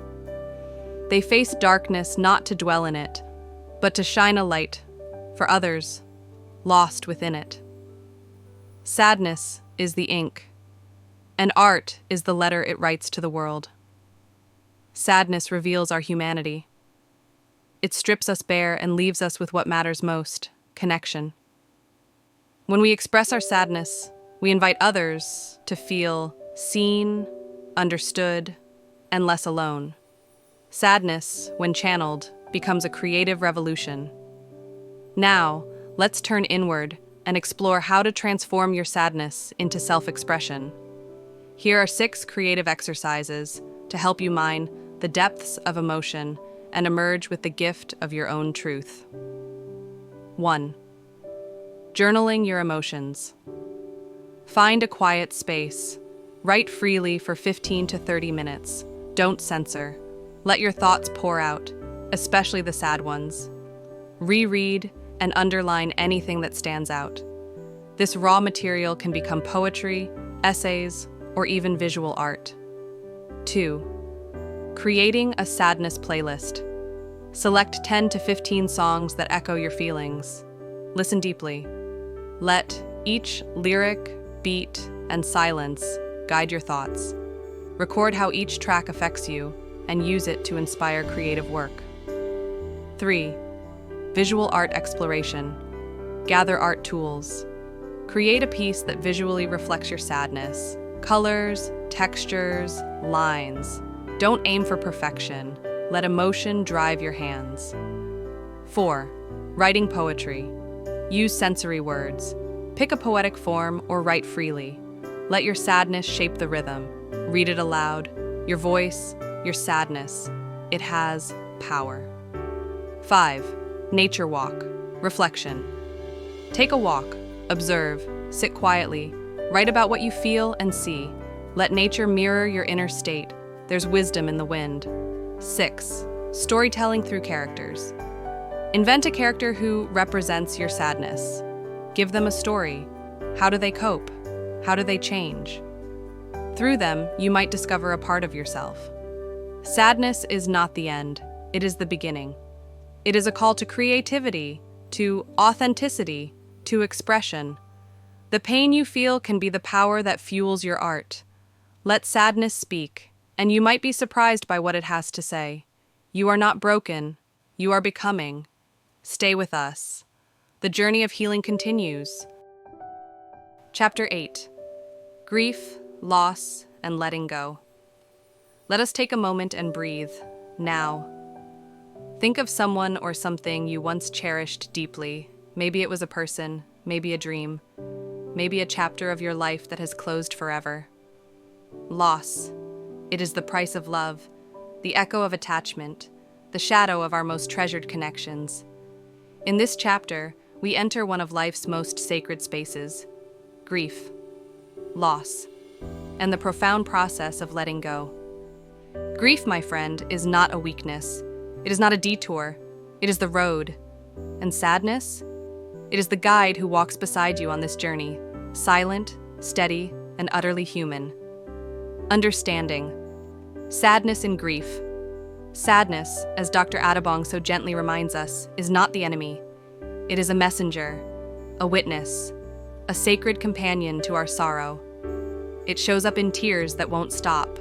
They faced darkness not to dwell in it, but to shine a light for others, lost within it. Sadness is the ink, and art is the letter it writes to the world. Sadness reveals our humanity. It strips us bare and leaves us with what matters most: connection. When we express our sadness, we invite others to feel seen, understood, and less alone. Sadness, when channeled, becomes a creative revolution. Now, let's turn inward and explore how to transform your sadness into self-expression. Here are 6 creative exercises to help you mine the depths of emotion and emerge with the gift of your own truth. 1. Journaling your emotions. Find a quiet space. Write freely for 15 to 30 minutes. Don't censor. Let your thoughts pour out, especially the sad ones. Reread and underline anything that stands out. This raw material can become poetry, essays, or even visual art. 2. Creating a sadness playlist. Select 10 to 15 songs that echo your feelings. Listen deeply. Let each lyric, beat, and silence guide your thoughts. Record how each track affects you and use it to inspire creative work. 3. Visual art exploration. Gather art tools. Create a piece that visually reflects your sadness. Colors, textures, lines. Don't aim for perfection. Let emotion drive your hands. 4. Writing poetry. Use sensory words. Pick a poetic form or write freely. Let your sadness shape the rhythm. Read it aloud. Your voice, your sadness. It has power. 5. Nature walk. Reflection. Take a walk. Observe. Sit quietly. Write about what you feel and see. Let nature mirror your inner state. There's wisdom in the wind. 6. Storytelling through characters. Invent a character who represents your sadness. Give them a story. How do they cope? How do they change? Through them, you might discover a part of yourself. Sadness is not the end. It is the beginning. It is a call to creativity, to authenticity, to expression. The pain you feel can be the power that fuels your art. Let sadness speak, and you might be surprised by what it has to say. You are not broken. You are becoming. Stay with us. The journey of healing continues. Chapter 8. Grief, Loss, and Letting Go. Let us take a moment and breathe, now. Think of someone or something you once cherished deeply. Maybe it was a person, maybe a dream, maybe a chapter of your life that has closed forever. Loss. It is the price of love, the echo of attachment, the shadow of our most treasured connections. In this chapter, we enter one of life's most sacred spaces: grief, loss, and the profound process of letting go. Grief, my friend, is not a weakness. It is not a detour. It is the road. And sadness? It is the guide who walks beside you on this journey, silent, steady, and utterly human. Understanding. Sadness and grief. Sadness, as Dr. Audiobook so gently reminds us, is not the enemy. It is a messenger, a witness, a sacred companion to our sorrow. It shows up in tears that won't stop,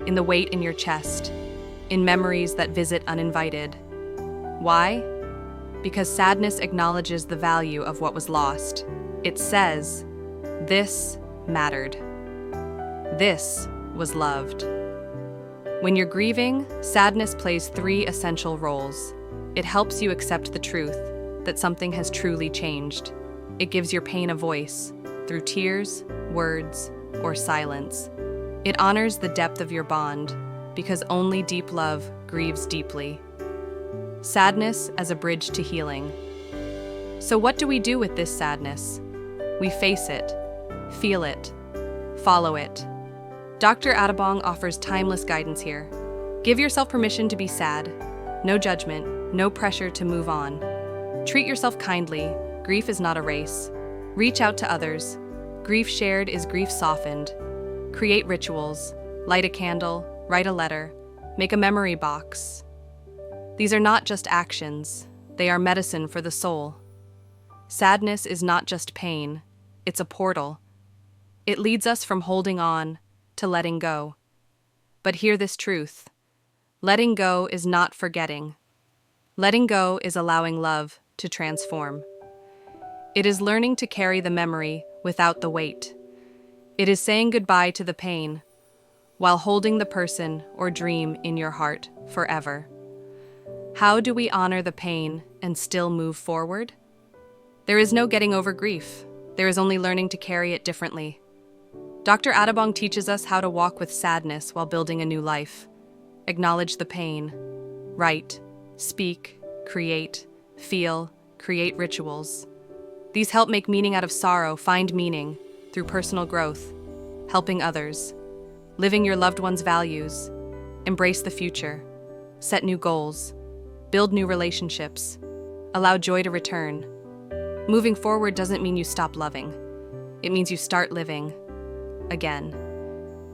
in the weight in your chest, in memories that visit uninvited. Why? Because sadness acknowledges the value of what was lost. It says, this mattered. This was loved. When you're grieving, sadness plays 3 essential roles. It helps you accept the truth that something has truly changed. It gives your pain a voice, through tears, words, or silence. It honors the depth of your bond, because only deep love grieves deeply. Sadness as a bridge to healing. So what do we do with this sadness? We face it, feel it, follow it. Dr. Audiobook offers timeless guidance here. Give yourself permission to be sad. No judgment, no pressure to move on. Treat yourself kindly. Grief is not a race. Reach out to others. Grief shared is grief softened. Create rituals. Light a candle. Write a letter. Make a memory box. These are not just actions. They are medicine for the soul. Sadness is not just pain. It's a portal. It leads us from holding on to letting go. But hear this truth. Letting go is not forgetting. Letting go is allowing love to transform. It is learning to carry the memory without the weight. It is saying goodbye to the pain while holding the person or dream in your heart forever. How do we honor the pain and still move forward? There is no getting over grief. There is only learning to carry it differently. Dr. Audiobook teaches us how to walk with sadness while building a new life. Acknowledge the pain. Write, speak, create, feel, create rituals. These help make meaning out of sorrow, find meaning. through personal growth, helping others, living your loved one's values, embrace the future, set new goals, build new relationships, allow joy to return. Moving forward doesn't mean you stop loving. It means you start living again.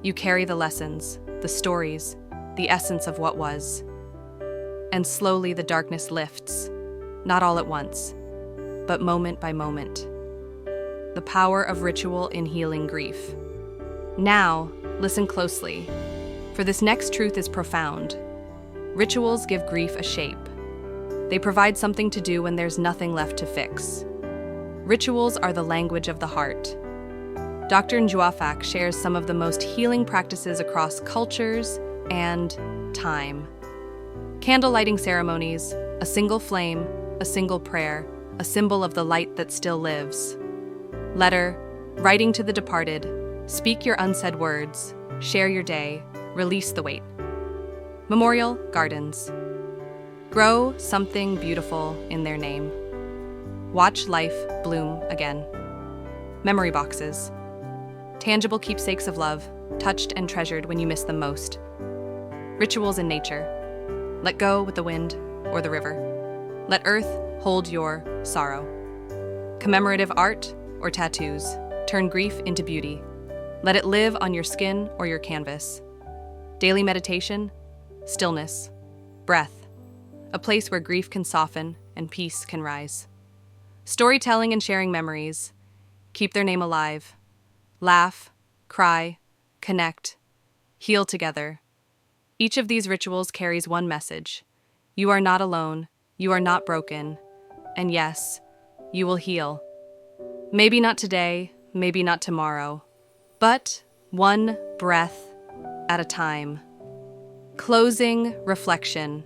You carry the lessons, the stories, the essence of what was. And slowly the darkness lifts, not all at once, but moment by moment. The power of ritual in healing grief. Now, listen closely, for this next truth is profound. Rituals give grief a shape. They provide something to do when there's nothing left to fix. Rituals are the language of the heart. Dr. Njuafak shares some of the most healing practices across cultures and time. Candle lighting ceremonies, a single flame, a single prayer, a symbol of the light that still lives. Letter, writing to the departed, speak your unsaid words, share your day, release the weight. Memorial gardens. Grow something beautiful in their name. Watch life bloom again. Memory boxes. Tangible keepsakes of love, touched and treasured when you miss them most. Rituals in nature. Let go with the wind or the river. Let earth hold your sorrow. Commemorative art or tattoos. Turn grief into beauty. Let it live on your skin or your canvas. Daily meditation, stillness, breath. A place where grief can soften and peace can rise. Storytelling and sharing memories. Keep their name alive. Laugh, cry, connect, heal together. Each of these rituals carries one message. You are not alone, you are not broken, and yes, you will heal. Maybe not today, maybe not tomorrow, but one breath at a time. Closing reflection.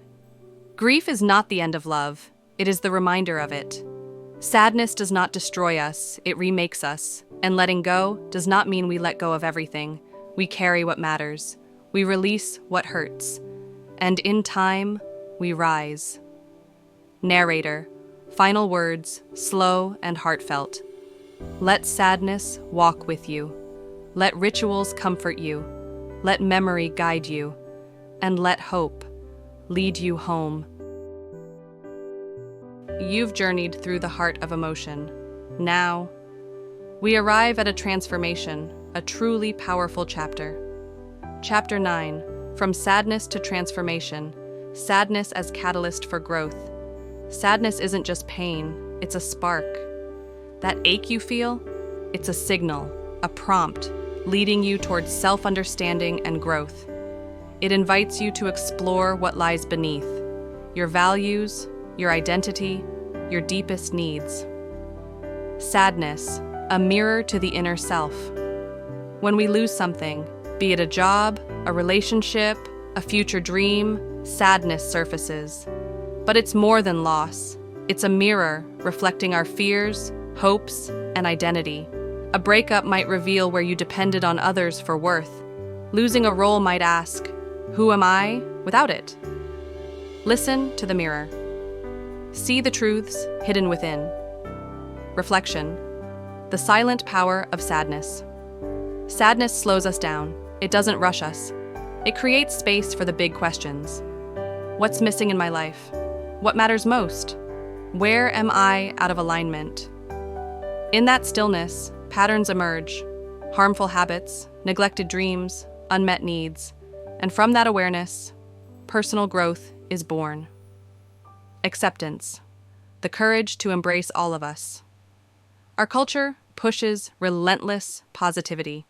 Grief is not the end of love, it is the reminder of it. Sadness does not destroy us, it remakes us, and letting go does not mean we let go of everything. We carry what matters. We release what hurts. And in time, we rise. Narrator, final words, slow and heartfelt. Let sadness walk with you. Let rituals comfort you. Let memory guide you. And let hope lead you home. You've journeyed through the heart of emotion. Now, we arrive at a transformation, a truly powerful chapter. Chapter 9, From Sadness to Transformation, Sadness as Catalyst for Growth. Sadness isn't just pain, it's a spark. That ache you feel, it's a signal, a prompt, leading you towards self-understanding and growth. It invites you to explore what lies beneath, your values, your identity, your deepest needs. Sadness, a mirror to the inner self. When we lose something, be it a job, a relationship, a future dream, sadness surfaces. But it's more than loss. It's a mirror reflecting our fears, hopes, and identity. A breakup might reveal where you depended on others for worth. Losing a role might ask, who am I without it? Listen to the mirror. See the truths hidden within. Reflection. The silent power of sadness. Sadness slows us down. It doesn't rush us. It creates space for the big questions. What's missing in my life? What matters most? Where am I out of alignment? In that stillness, patterns emerge. Harmful habits, neglected dreams, unmet needs. And from that awareness, personal growth is born. Acceptance. The courage to embrace all of us. Our culture pushes relentless positivity.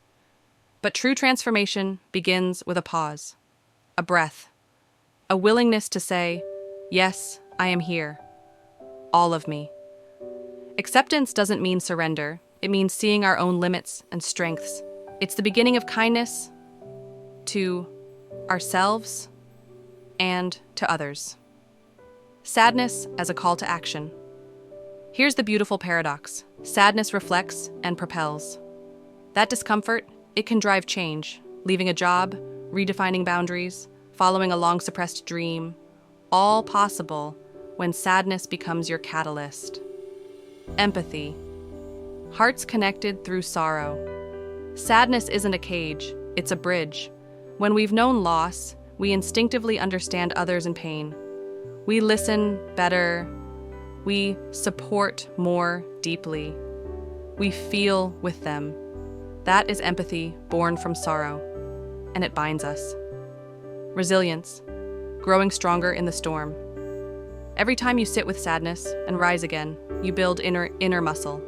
But true transformation begins with a pause, a breath, a willingness to say, yes, I am here, all of me. Acceptance doesn't mean surrender. It means seeing our own limits and strengths. It's the beginning of kindness to ourselves and to others. Sadness as a call to action. Here's the beautiful paradox. Sadness reflects and propels. That discomfort, it can drive change, leaving a job, redefining boundaries, following a long-suppressed dream, all possible when sadness becomes your catalyst. Empathy. hearts connected through sorrow. Sadness isn't a cage, it's a bridge. When we've known loss, we instinctively understand others in pain. We listen better. We support more deeply. We feel with them. That is empathy born from sorrow, and it binds us. Resilience, growing stronger in the storm. Every time you sit with sadness and rise again, you build inner muscle.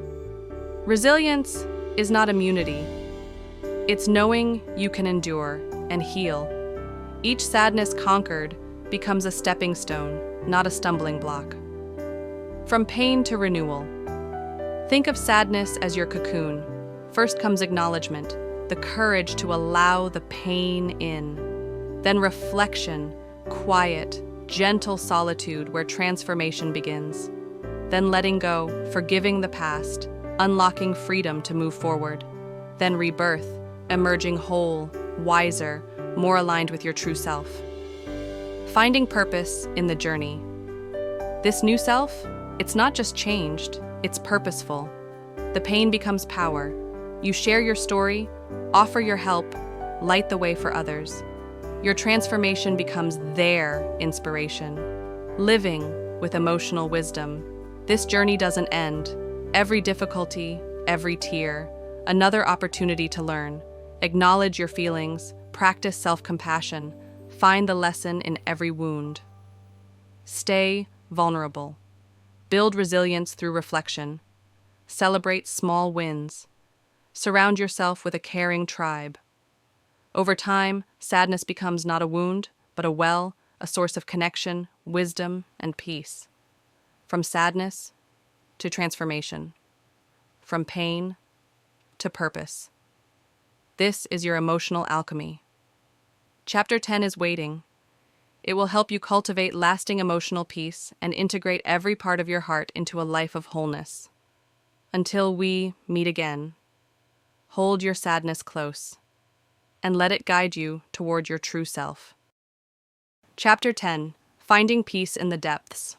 Resilience is not immunity. It's knowing you can endure and heal. Each sadness conquered becomes a stepping stone, not a stumbling block. From pain to renewal. Think of sadness as your cocoon. First comes acknowledgement, the courage to allow the pain in. Then reflection, quiet, gentle solitude where transformation begins. Then letting go, forgiving the past, unlocking freedom to move forward. Then rebirth, emerging whole, wiser, more aligned with your true self. Finding purpose in the journey. This new self, it's not just changed, it's purposeful. The pain becomes power. You share your story, offer your help, light the way for others. Your transformation becomes their inspiration. Living with emotional wisdom. This journey doesn't end. Every difficulty, every tear, another opportunity to learn. Acknowledge your feelings, practice self-compassion, find the lesson in every wound. Stay vulnerable. Build resilience through reflection. Celebrate small wins. Surround yourself with a caring tribe. Over time, sadness becomes not a wound, but a well, a source of connection, wisdom, and peace. From sadness to transformation. From pain to purpose. This is your emotional alchemy. Chapter 10 is waiting. It will help you cultivate lasting emotional peace and integrate every part of your heart into a life of wholeness. Until we meet again, hold your sadness close and let it guide you toward your true self. Chapter 10, Finding Peace in the Depths.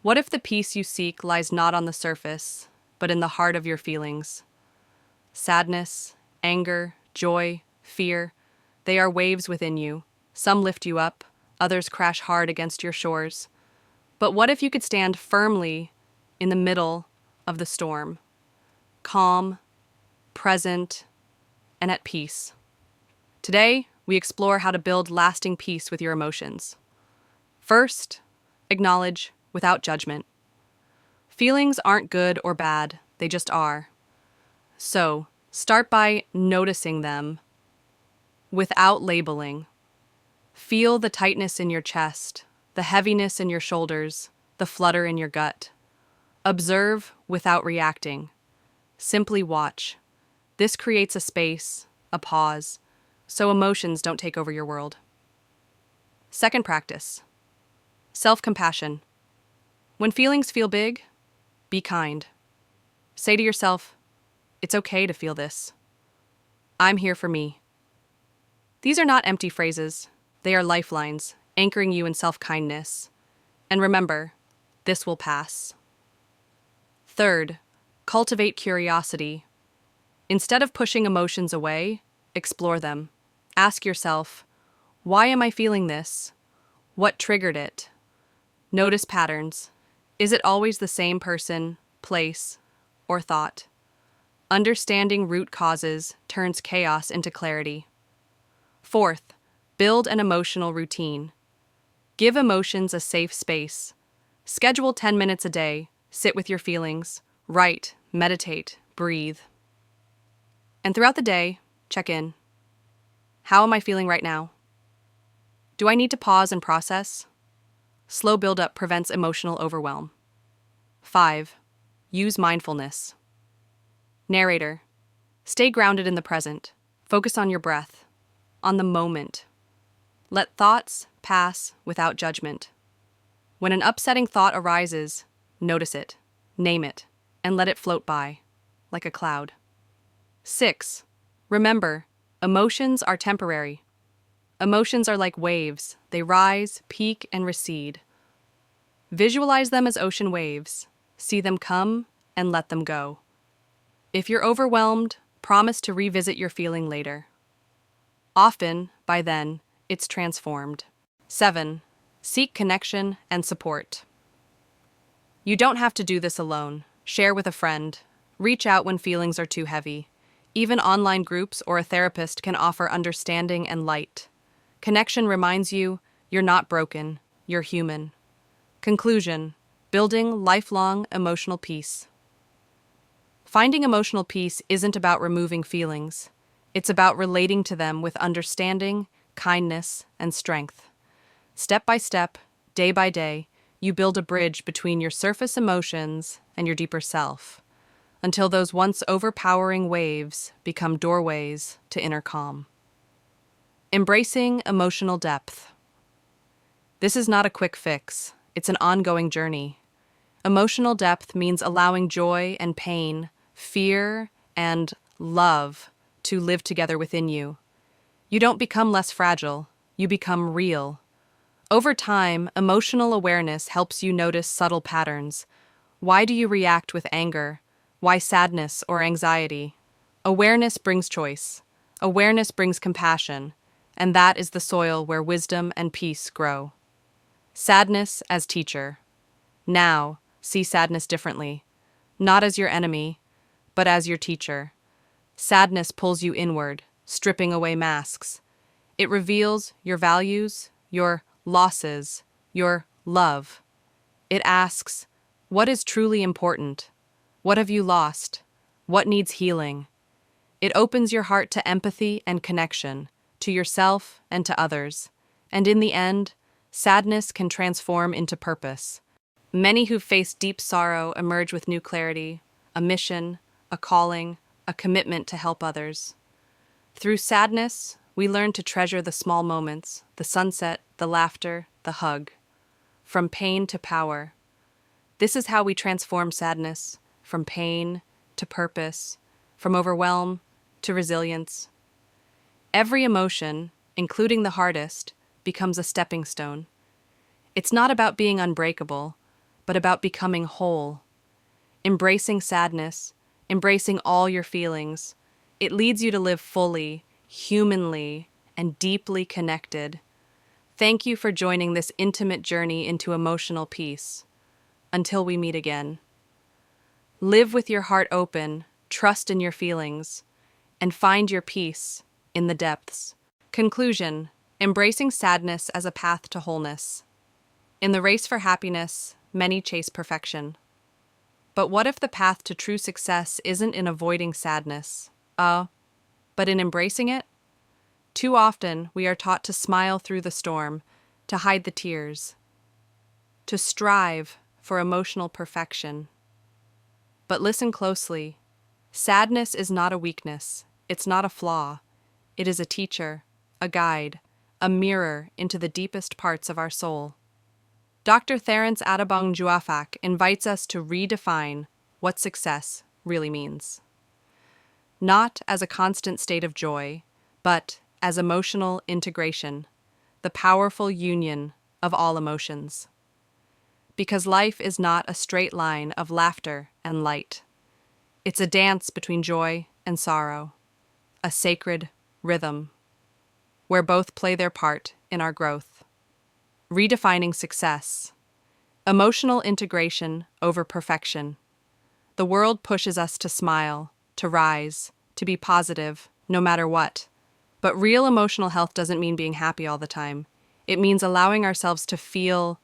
What if the peace you seek lies not on the surface, but in the heart of your feelings? Sadness, anger, joy, fear, they are waves within you. Some lift you up, others crash hard against your shores. But what if you could stand firmly in the middle of the storm, calm, present, and at peace? Today, we explore how to build lasting peace with your emotions. First, acknowledge without judgment. Feelings aren't good or bad, they just are. So, start by noticing them without labeling. Feel the tightness in your chest, the heaviness in your shoulders, the flutter in your gut. Observe without reacting. Simply watch. This creates a space, a pause, so emotions don't take over your world. Second practice. Self-compassion. When feelings feel big, be kind. Say to yourself, it's okay to feel this. I'm here for me. These are not empty phrases. They are lifelines, anchoring you in self-kindness. And remember, this will pass. Third, cultivate curiosity. Instead of pushing emotions away, explore them. Ask yourself, why am I feeling this? What triggered it? Notice patterns. Is it always the same person, place, or thought? Understanding root causes turns chaos into clarity. Fourth, build an emotional routine. Give emotions a safe space. Schedule 10 minutes a day. Sit with your feelings. Write, meditate, breathe. And throughout the day, check in. How am I feeling right now? Do I need to pause and process? Slow buildup prevents emotional overwhelm. 5. Use mindfulness. Narrator. Stay grounded in the present. Focus on your breath, on the moment. Let thoughts pass without judgment. When an upsetting thought arises, notice it, name it, and let it float by, like a cloud. 6. Remember, emotions are temporary. Emotions are like waves. They rise, peak, and recede. Visualize them as ocean waves. See them come and let them go. If you're overwhelmed, promise to revisit your feeling later. Often, by then, it's transformed. 7. Seek connection and support. You don't have to do this alone. Share with a friend. Reach out when feelings are too heavy. Even online groups or a therapist can offer understanding and light. Connection reminds you you're not broken, you're human. Conclusion: building lifelong emotional peace. Finding emotional peace isn't about removing feelings. It's about relating to them with understanding, kindness, and strength. Step by step, day by day, you build a bridge between your surface emotions and your deeper self, until those once overpowering waves become doorways to inner calm. Embracing emotional depth. This is not a quick fix, it's an ongoing journey. Emotional depth means allowing joy and pain, fear and love to live together within you. You don't become less fragile, you become real. Over time, emotional awareness helps you notice subtle patterns. Why do you react with anger? Why sadness or anxiety? Awareness brings choice. Awareness brings compassion, and that is the soil where wisdom and peace grow. Sadness as teacher. Now, see sadness differently. Not as your enemy, but as your teacher. Sadness pulls you inward, stripping away masks. It reveals your values, your losses, your love. It asks, what is truly important? What have you lost? What needs healing? It opens your heart to empathy and connection, to yourself and to others. And in the end, sadness can transform into purpose. Many who face deep sorrow emerge with new clarity, a mission, a calling, a commitment to help others. Through sadness, we learn to treasure the small moments, the sunset, the laughter, the hug. From pain to power. This is how we transform sadness, from pain to purpose, from overwhelm to resilience. Every emotion, including the hardest, becomes a stepping stone. It's not about being unbreakable, but about becoming whole. Embracing sadness, embracing all your feelings, it leads you to live fully, humanly, and deeply connected. Thank you for joining this intimate journey into emotional peace. Until we meet again. Live with your heart open, trust in your feelings, and find your peace in the depths. Conclusion: embracing sadness as a path to wholeness. In the race for happiness, many chase perfection. But what if the path to true success isn't in avoiding sadness, but in embracing it? Too often, we are taught to smile through the storm, to hide the tears, to strive for emotional perfection. But listen closely. Sadness is not a weakness. It's not a flaw. It is a teacher, a guide, a mirror into the deepest parts of our soul. Dr. Terence Adabong Juafak invites us to redefine what success really means. Not as a constant state of joy, but as emotional integration, the powerful union of all emotions. Because life is not a straight line of laughter and light. It's a dance between joy and sorrow, a sacred rhythm, where both play their part in our growth. Redefining success. Emotional integration over perfection. The world pushes us to smile, to rise, to be positive, no matter what. But real emotional health doesn't mean being happy all the time. It means allowing ourselves to feel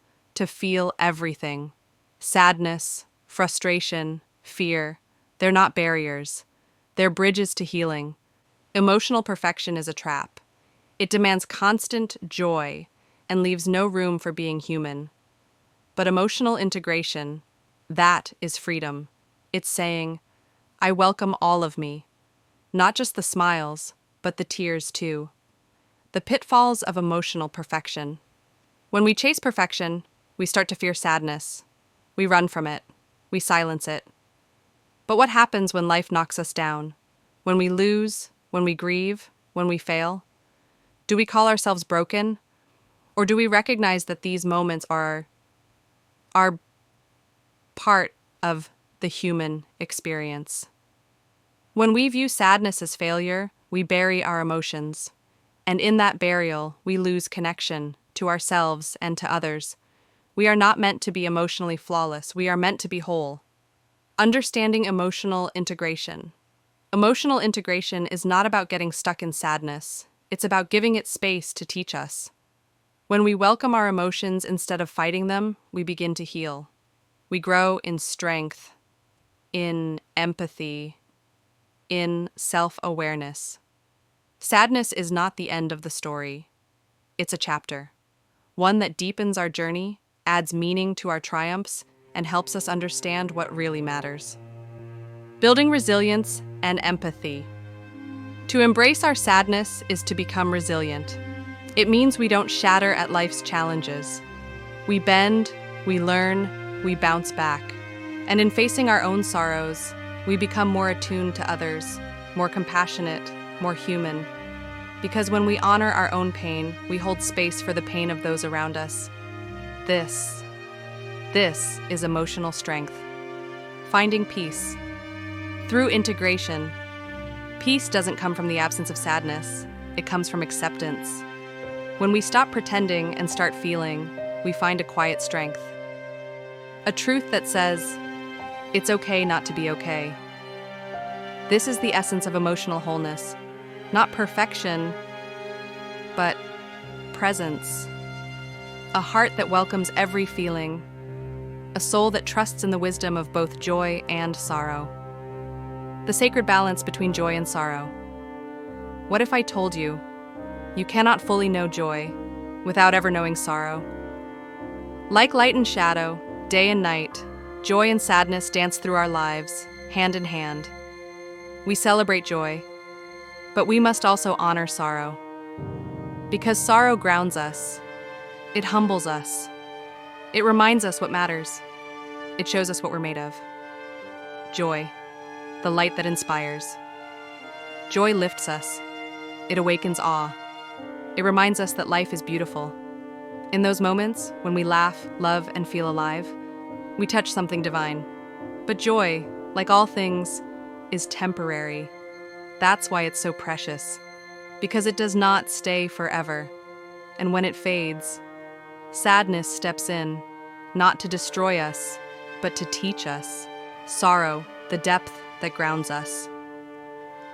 everything. Sadness, frustration, fear. They're not barriers. They're bridges to healing. Emotional perfection is a trap. It demands constant joy and leaves no room for being human. But emotional integration, that is freedom. It's saying, I welcome all of me. Not just the smiles, but the tears too. The pitfalls of emotional perfection. When we chase perfection, we start to fear sadness. We run from it. We silence it. But what happens when life knocks us down? When we lose, when we grieve, when we fail? Do we call ourselves broken? Or do we recognize that these moments are part of the human experience? When we view sadness as failure, we bury our emotions. And in that burial, we lose connection to ourselves and to others. We are not meant to be emotionally flawless. We are meant to be whole. Understanding emotional integration. Emotional integration is not about getting stuck in sadness. It's about giving it space to teach us. When we welcome our emotions instead of fighting them, we begin to heal. We grow in strength, in empathy, in self-awareness. Sadness is not the end of the story. It's a chapter, one that deepens our journey, adds meaning to our triumphs, and helps us understand what really matters. Building resilience and empathy. To embrace our sadness is to become resilient. It means we don't shatter at life's challenges. We bend, we learn, we bounce back. And in facing our own sorrows, we become more attuned to others, more compassionate, more human. Because when we honor our own pain, we hold space for the pain of those around us. This is emotional strength. Finding peace. Through integration. Peace doesn't come from the absence of sadness. It comes from acceptance. When we stop pretending and start feeling, we find a quiet strength. A truth that says, it's okay not to be okay. This is the essence of emotional wholeness. Not perfection, but presence. A heart that welcomes every feeling. A soul that trusts in the wisdom of both joy and sorrow. The sacred balance between joy and sorrow. What if I told you, you cannot fully know joy without ever knowing sorrow? Like light and shadow, day and night, joy and sadness dance through our lives, hand in hand. We celebrate joy, but we must also honor sorrow. Because sorrow grounds us. It humbles us. It reminds us what matters. It shows us what we're made of. Joy, the light that inspires. Joy lifts us. It awakens awe. It reminds us that life is beautiful. In those moments, when we laugh, love, and feel alive, we touch something divine. But joy, like all things, is temporary. That's why it's so precious, because it does not stay forever. And when it fades, sadness steps in, not to destroy us, but to teach us. Sorrow, the depth that grounds us.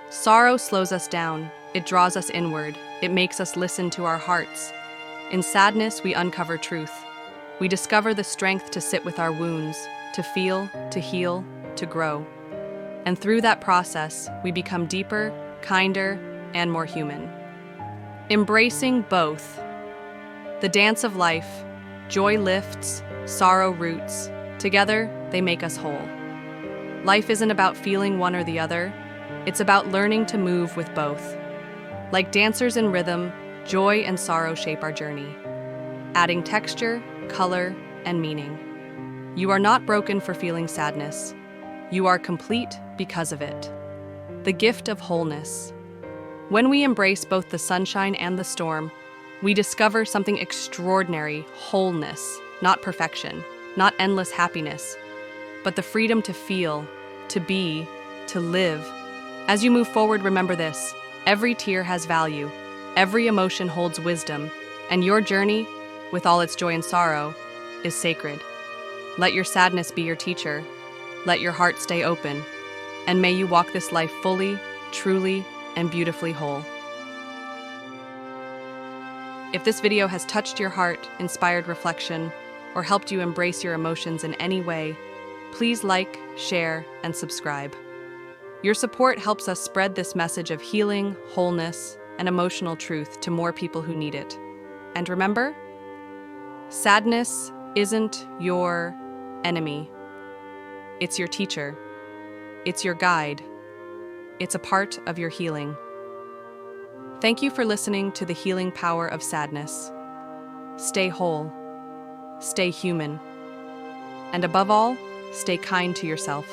Sorrow slows us down. It draws us inward. It makes us listen to our hearts. In sadness, we uncover truth. We discover the strength to sit with our wounds, to feel, to heal, to grow. And through that process, we become deeper, kinder, and more human. Embracing both. The dance of life, joy lifts, sorrow roots. Together, they make us whole. Life isn't about feeling one or the other. It's about learning to move with both. Like dancers in rhythm, joy and sorrow shape our journey, adding texture, color, and meaning. You are not broken for feeling sadness. You are complete because of it. The gift of wholeness. When we embrace both the sunshine and the storm, we discover something extraordinary: wholeness, not perfection, not endless happiness, but the freedom to feel, to be, to live. As you move forward, remember this: every tear has value, every emotion holds wisdom, and your journey, with all its joy and sorrow, is sacred. Let your sadness be your teacher. Let your heart stay open, and may you walk this life fully, truly, and beautifully whole. If this video has touched your heart, inspired reflection, or helped you embrace your emotions in any way, please like, share, and subscribe. Your support helps us spread this message of healing, wholeness, and emotional truth to more people who need it. And remember, sadness isn't your enemy. It's your teacher. It's your guide. It's a part of your healing. Thank you for listening to The Healing Power of Sadness. Stay whole. Stay human. And above all, stay kind to yourself.